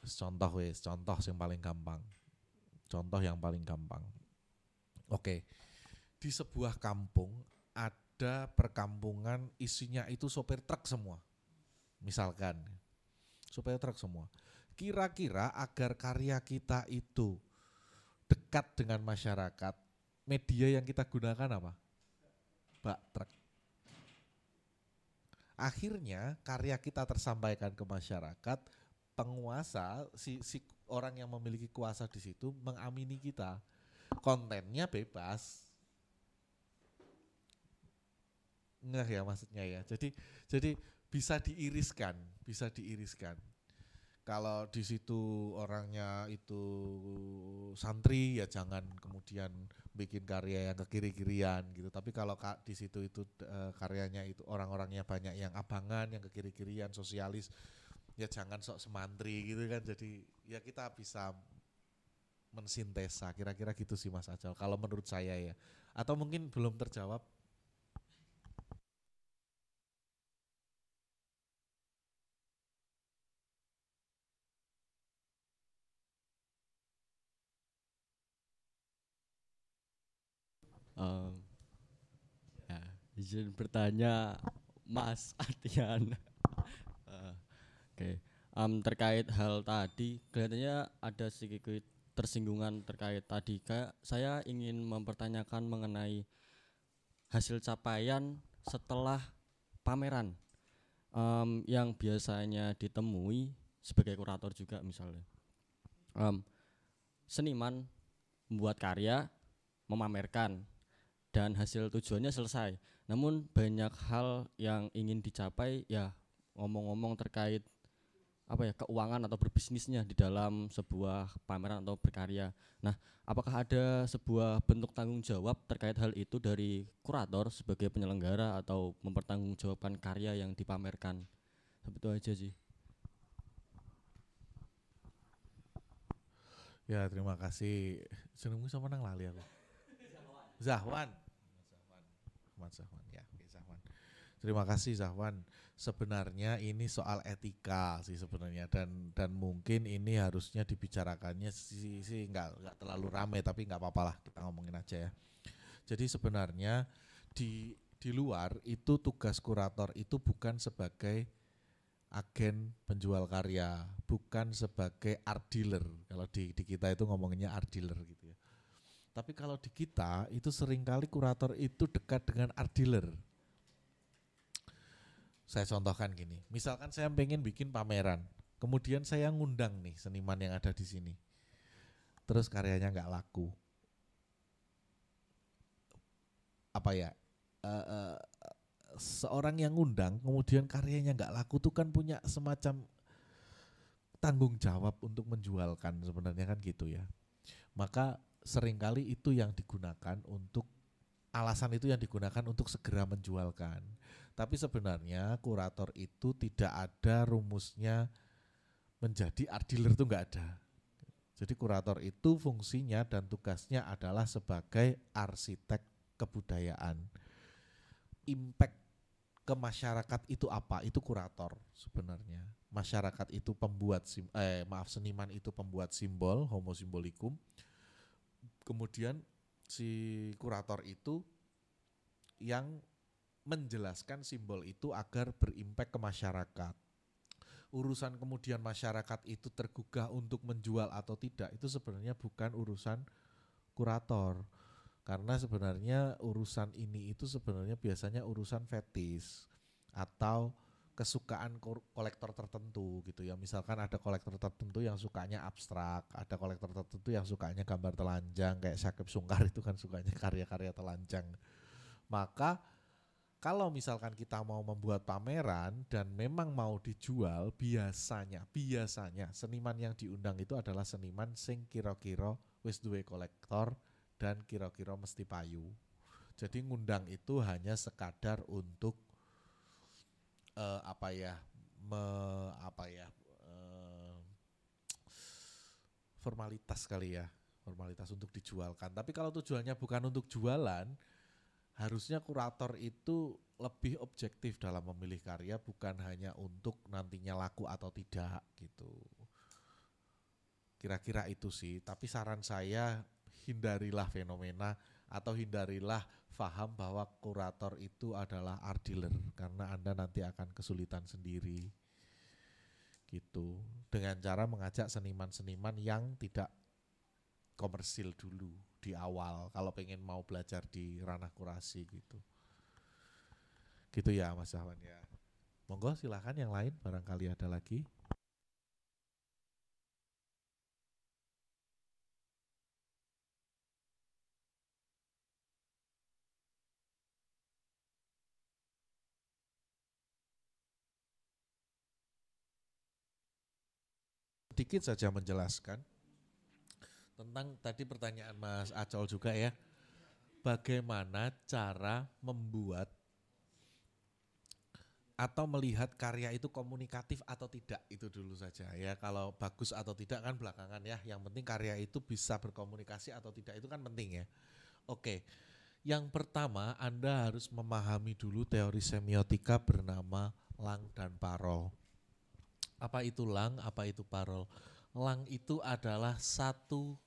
contoh yang paling gampang. Contoh yang paling gampang. Oke, di sebuah kampung ada perkampungan isinya itu sopir truk semua. Misalkan, sopir truk semua. Kira-kira agar karya kita itu dekat dengan masyarakat, media yang kita gunakan apa? Bak truk. Akhirnya karya kita tersampaikan ke masyarakat, penguasa, si orang yang memiliki kuasa di situ mengamini kita. Kontennya bebas. Enggak ya maksudnya ya. Jadi bisa diiriskan. Kalau di situ orangnya itu santri, ya jangan kemudian bikin karya yang ke kiri-kirian gitu. Tapi kalau di situ itu karyanya itu orang-orangnya banyak yang abangan, yang ke kiri-kirian, sosialis, ya jangan sok semantri gitu kan, jadi ya kita bisa mensintesa, kira-kira gitu sih Mas Acal kalau menurut saya ya. Atau mungkin belum terjawab. Em, ya, izin bertanya Mas Artian. Eh, Oke, terkait hal tadi, kelihatannya ada sedikit tersinggungan terkait tadi. Kayak saya ingin mempertanyakan mengenai hasil capaian setelah pameran, yang biasanya ditemui sebagai kurator juga misalnya. Em, Seniman membuat karya, memamerkan, dan hasil tujuannya selesai. Namun banyak hal yang ingin dicapai, ya ngomong-ngomong terkait apa ya, keuangan atau berbisnisnya di dalam sebuah pameran atau berkarya. Nah, apakah ada sebuah bentuk tanggung jawab terkait hal itu dari kurator sebagai penyelenggara atau mempertanggungjawabkan karya yang dipamerkan? Seperti itu aja sih. Ya terima kasih. Senengmu sama nang lali aku. Zahwan. Ahmad Zahwan ya, oke, Zahwan. Terima kasih Zahwan. Sebenarnya ini soal etika sih sebenarnya, dan mungkin ini harusnya dibicarakannya sih nggak terlalu ramai, tapi nggak apa-apa lah, kita ngomongin aja ya. Jadi sebenarnya di luar itu tugas kurator itu bukan sebagai agen penjual karya, bukan sebagai art dealer. Kalau di kita itu ngomonginnya art dealer gitu ya. Tapi kalau di kita itu seringkali kurator itu dekat dengan art dealer. Saya contohkan gini, misalkan saya pengen bikin pameran, kemudian saya ngundang nih seniman yang ada di sini, terus karyanya nggak laku, apa ya? Uh, uh, Seorang yang ngundang, kemudian karyanya nggak laku tuh kan punya semacam tanggung jawab untuk menjualkan sebenarnya kan gitu ya. Maka seringkali itu yang digunakan untuk alasan itu yang digunakan untuk segera menjualkan. Tapi sebenarnya kurator itu tidak ada rumusnya menjadi art dealer, itu nggak ada. Jadi kurator itu fungsinya dan tugasnya adalah sebagai arsitek kebudayaan. Impact ke masyarakat itu apa? Itu kurator sebenarnya. Masyarakat itu seniman itu pembuat simbol, homo simbolikum. Kemudian si kurator itu yang menjelaskan simbol itu agar berimpact ke masyarakat. Urusan kemudian masyarakat itu tergugah untuk menjual atau tidak, itu sebenarnya bukan urusan kurator. Karena sebenarnya urusan ini itu sebenarnya biasanya urusan fetis atau kesukaan kolektor tertentu gitu ya. Misalkan ada kolektor tertentu yang sukanya abstrak, ada kolektor tertentu yang sukanya gambar telanjang, kayak Syakib Sungkar itu kan sukanya karya-karya telanjang. Maka kalau misalkan kita mau membuat pameran dan memang mau dijual, biasanya seniman yang diundang itu adalah seniman sing kira-kira wis duwe kolektor dan kira-kira mesti payu. Jadi ngundang itu hanya sekadar untuk formalitas kali ya, formalitas untuk dijualkan. Tapi kalau tujuannya bukan untuk jualan, harusnya kurator itu lebih objektif dalam memilih karya, bukan hanya untuk nantinya laku atau tidak gitu. Kira-kira itu sih, tapi saran saya hindarilah fenomena atau hindarilah paham bahwa kurator itu adalah art dealer, karena Anda nanti akan kesulitan sendiri gitu, dengan cara mengajak seniman-seniman yang tidak komersil dulu di awal kalau pengen mau belajar di ranah kurasi gitu. Gitu ya Mas Ahwan ya. Monggo silahkan yang lain barangkali ada lagi. Sedikit saja menjelaskan tentang tadi pertanyaan Mas Acol juga ya. Bagaimana cara membuat atau melihat karya itu komunikatif atau tidak, itu dulu saja ya. Kalau bagus atau tidak kan belakangan ya, yang penting karya itu bisa berkomunikasi atau tidak, itu kan penting ya. Oke, yang pertama Anda harus memahami dulu teori semiotika bernama Lang dan Parol. Apa itu Lang, apa itu Parol? Lang itu adalah satu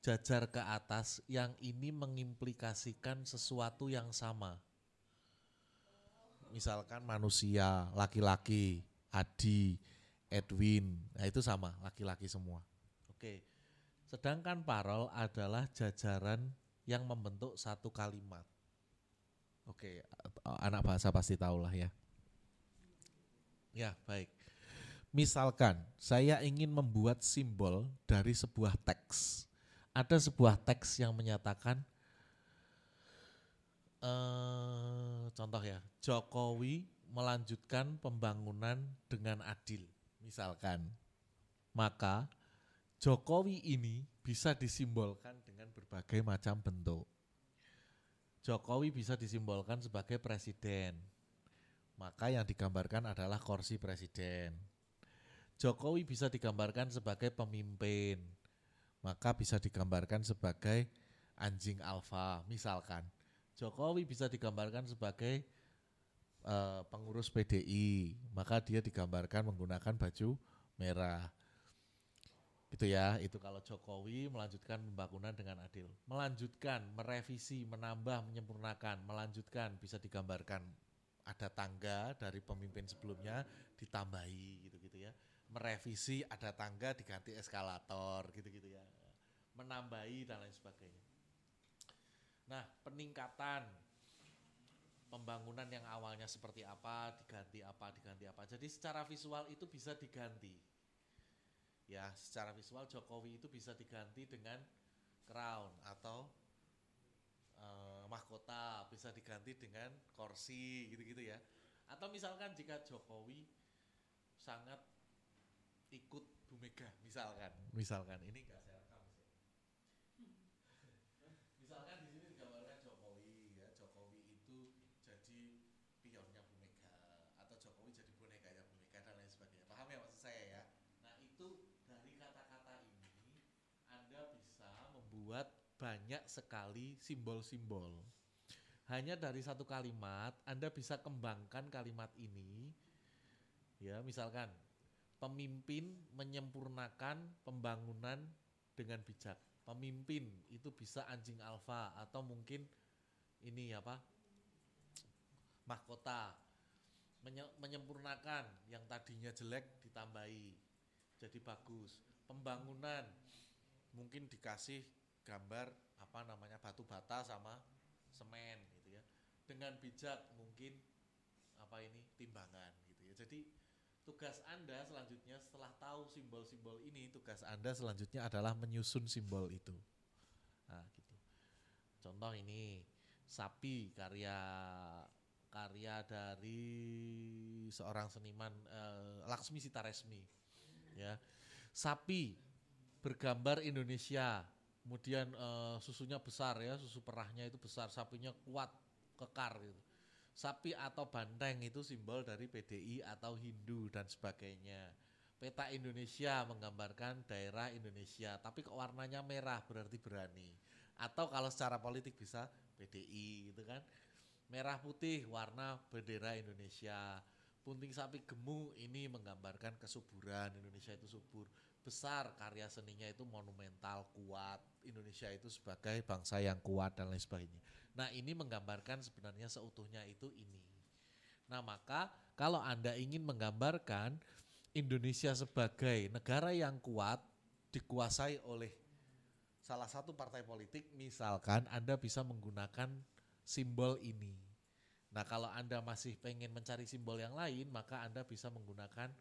jajar ke atas yang ini mengimplikasikan sesuatu yang sama. Misalkan manusia, laki-laki, Adi, Edwin, nah itu sama, laki-laki semua. Oke. Sedangkan parol adalah jajaran yang membentuk satu kalimat. Oke, anak bahasa pasti tahulah ya. Ya, baik. Misalkan saya ingin membuat simbol dari sebuah teks. Ada sebuah teks yang menyatakan contoh ya, Jokowi melanjutkan pembangunan dengan adil, misalkan. Maka Jokowi ini bisa disimbolkan dengan berbagai macam bentuk. Jokowi bisa disimbolkan sebagai presiden, maka yang digambarkan adalah kursi presiden. Jokowi bisa digambarkan sebagai pemimpin, maka bisa digambarkan sebagai anjing alfa, misalkan. Jokowi bisa digambarkan sebagai pengurus PDI, maka dia digambarkan menggunakan baju merah. Gitu ya, itu kalau Jokowi melanjutkan pembangunan dengan adil. Melanjutkan, merevisi, menambah, menyempurnakan, melanjutkan bisa digambarkan ada tangga dari pemimpin sebelumnya ditambahi gitu-gitu ya. Merevisi, ada tangga diganti eskalator gitu-gitu ya. Menambahi dan lain sebagainya. Nah, peningkatan pembangunan yang awalnya seperti apa, diganti apa, diganti apa. Jadi secara visual itu bisa diganti. Ya, secara visual Jokowi itu bisa diganti dengan crown atau mahkota, bisa diganti dengan kursi gitu-gitu ya. Atau misalkan jika Jokowi sangat ikut Bu Mega, misalkan ini enggak saya rekam sih. Misalkan di sini digambarkan Jokowi ya, Jokowi itu jadi pionnya Bu Mega atau Jokowi jadi bonekanya Bu Mega dan lain sebagainya. Paham ya maksud saya ya? Nah, itu dari kata-kata ini Anda bisa membuat banyak sekali simbol-simbol. Hanya dari satu kalimat Anda bisa kembangkan kalimat ini. Ya, misalkan pemimpin menyempurnakan pembangunan dengan bijak. Pemimpin itu bisa anjing alfa atau mungkin ini apa? Mahkota. Menyempurnakan yang tadinya jelek ditambahi jadi bagus. Pembangunan mungkin dikasih gambar apa namanya batu bata sama semen gitu ya. Dengan bijak mungkin apa ini timbangan gitu ya. Jadi tugas Anda selanjutnya setelah tahu simbol-simbol ini, tugas Anda selanjutnya adalah menyusun simbol itu. Nah, gitu. Contoh ini sapi karya dari seorang seniman Laksmi Sitaresmi. Ya, sapi bergambar Indonesia, kemudian susunya besar ya, susu perahnya itu besar, sapinya kuat, kekar gitu. Sapi atau banteng itu simbol dari PDI atau Hindu dan sebagainya. Peta Indonesia menggambarkan daerah Indonesia, tapi kok warnanya merah berarti berani. Atau kalau secara politik bisa PDI gitu kan. Merah putih warna bendera Indonesia. Punting sapi gemuk ini menggambarkan kesuburan, Indonesia itu subur. Besar karya seninya itu monumental, kuat. Indonesia itu sebagai bangsa yang kuat dan lain sebagainya. Nah, ini menggambarkan sebenarnya seutuhnya itu ini. Nah, maka kalau Anda ingin menggambarkan Indonesia sebagai negara yang kuat dikuasai oleh salah satu partai politik, misalkan Anda bisa menggunakan simbol ini. Nah, kalau Anda masih pengen mencari simbol yang lain, maka Anda bisa menggunakan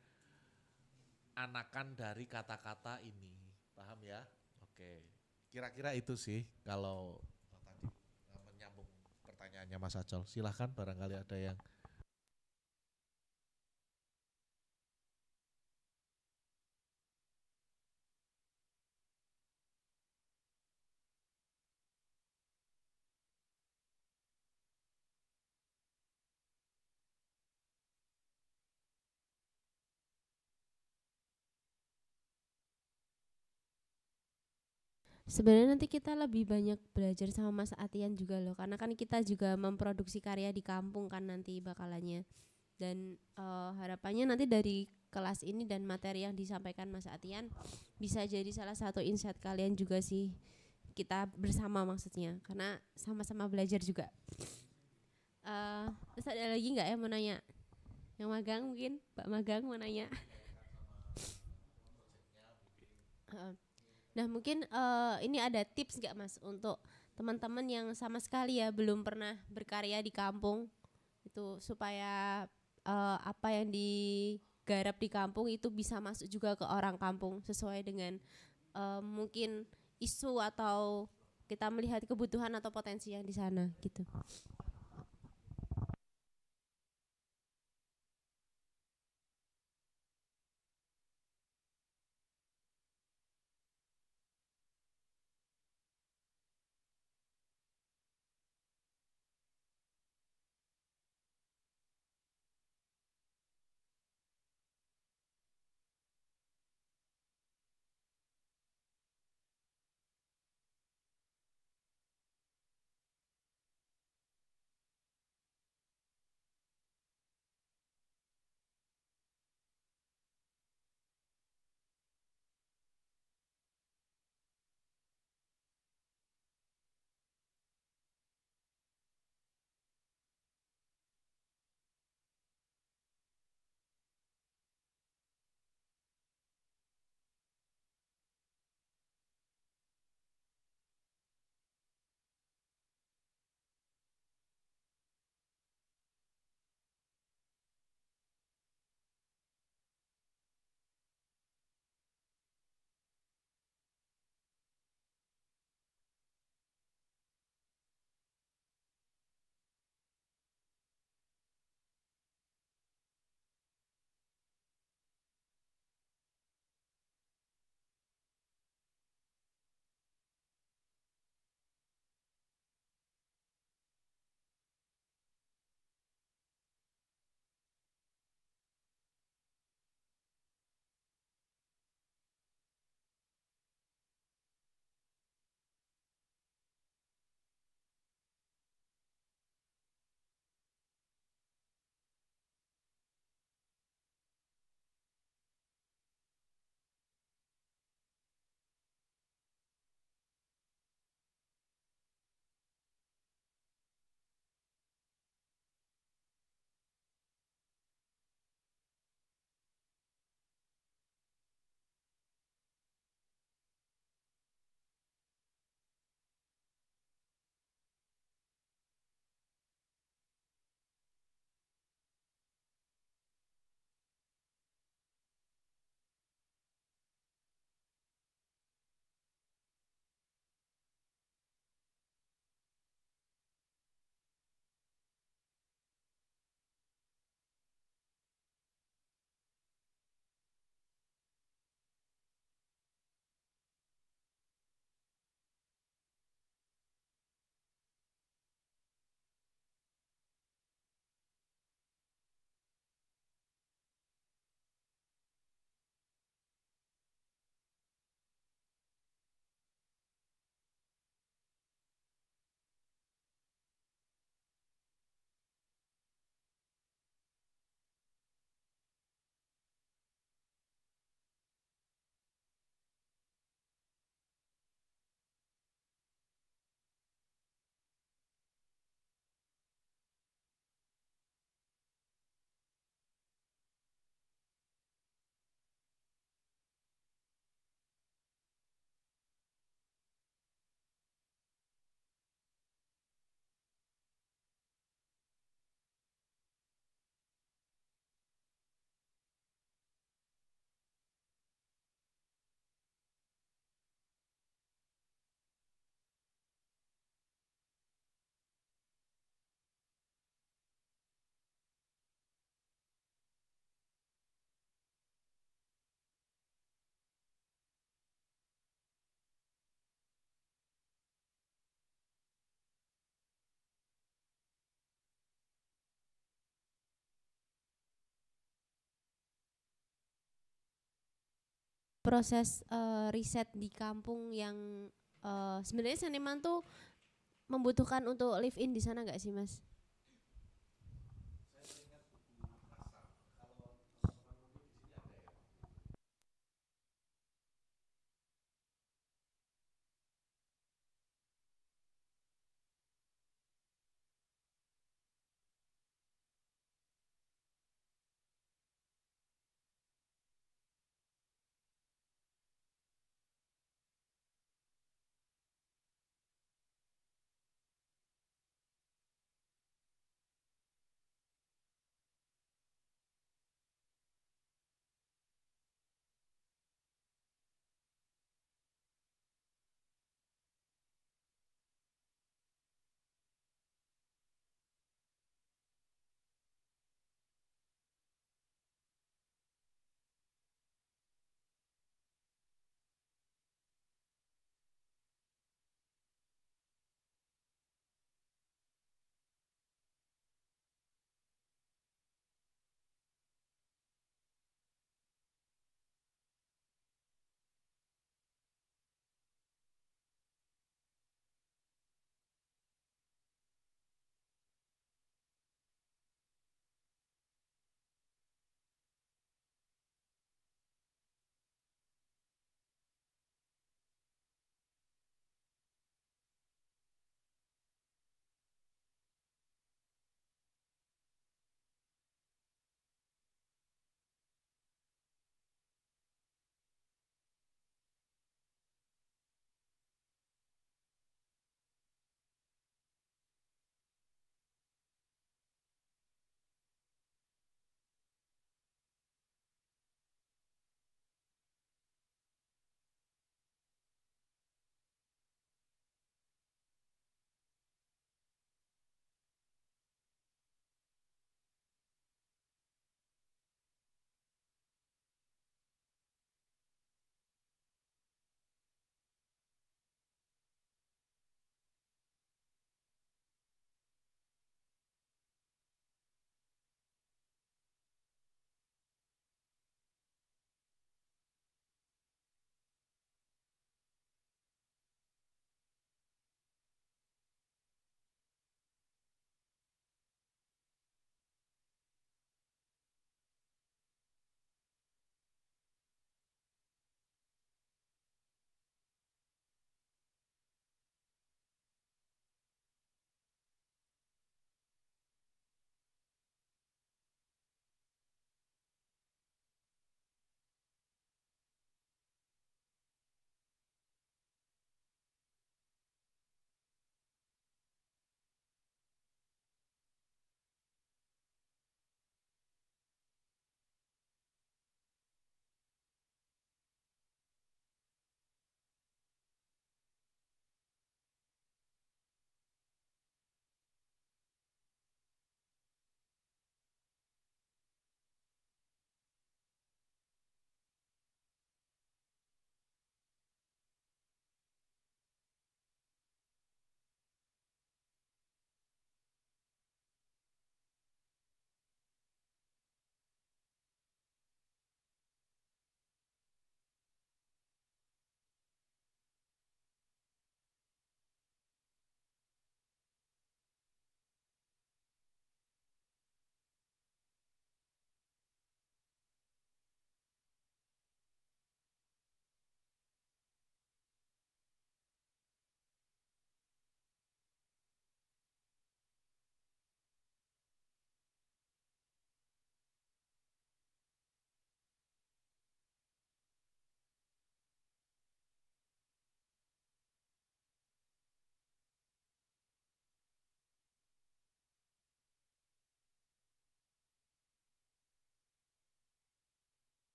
anakan dari kata-kata ini. Paham ya? Oke. Kira-kira itu sih kalau tadi menyambung pertanyaannya Mas Acol. Silahkan barangkali ada yang Sebenarnya nanti kita lebih banyak belajar sama Mas Atian juga loh, karena kan kita juga memproduksi karya di kampung kan nanti bakalannya. Dan harapannya nanti dari kelas ini dan materi yang disampaikan Mas Atian bisa jadi salah satu insight kalian juga sih, kita bersama maksudnya, karena sama-sama belajar juga. Terus ada lagi nggak yang mau nanya? Yang magang mungkin, Mbak Magang mau nanya. Nah mungkin ini ada tips nggak Mas untuk teman-teman yang sama sekali ya belum pernah berkarya di kampung itu, supaya apa yang digarap di kampung itu bisa masuk juga ke orang kampung sesuai dengan mungkin isu atau kita melihat kebutuhan atau potensi yang di sana gitu. Proses riset di kampung yang sebenarnya seniman tuh membutuhkan untuk live in di sana nggak sih Mas?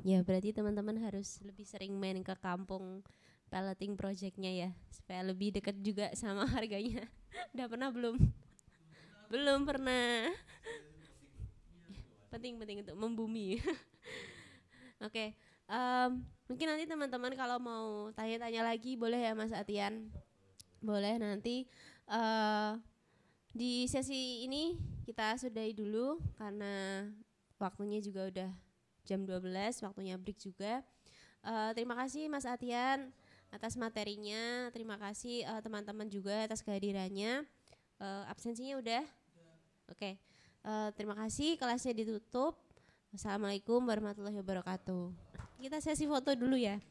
Ya berarti teman-teman harus lebih sering main ke kampung pelleting projectnya ya, supaya lebih dekat juga sama harganya. Udah pernah belum? Belum pernah. Penting untuk membumi. Oke, mungkin nanti teman-teman kalau mau tanya-tanya lagi boleh ya Mas Atian. Boleh nanti di sesi ini kita sudahi dulu karena waktunya juga udah jam 12, waktunya break juga. Terima kasih Mas Atian atas materinya, terima kasih teman-teman juga atas kehadirannya. Absensinya udah? Oke. Terima kasih, kelasnya ditutup. Assalamualaikum warahmatullahi wabarakatuh. Kita sesi foto dulu ya.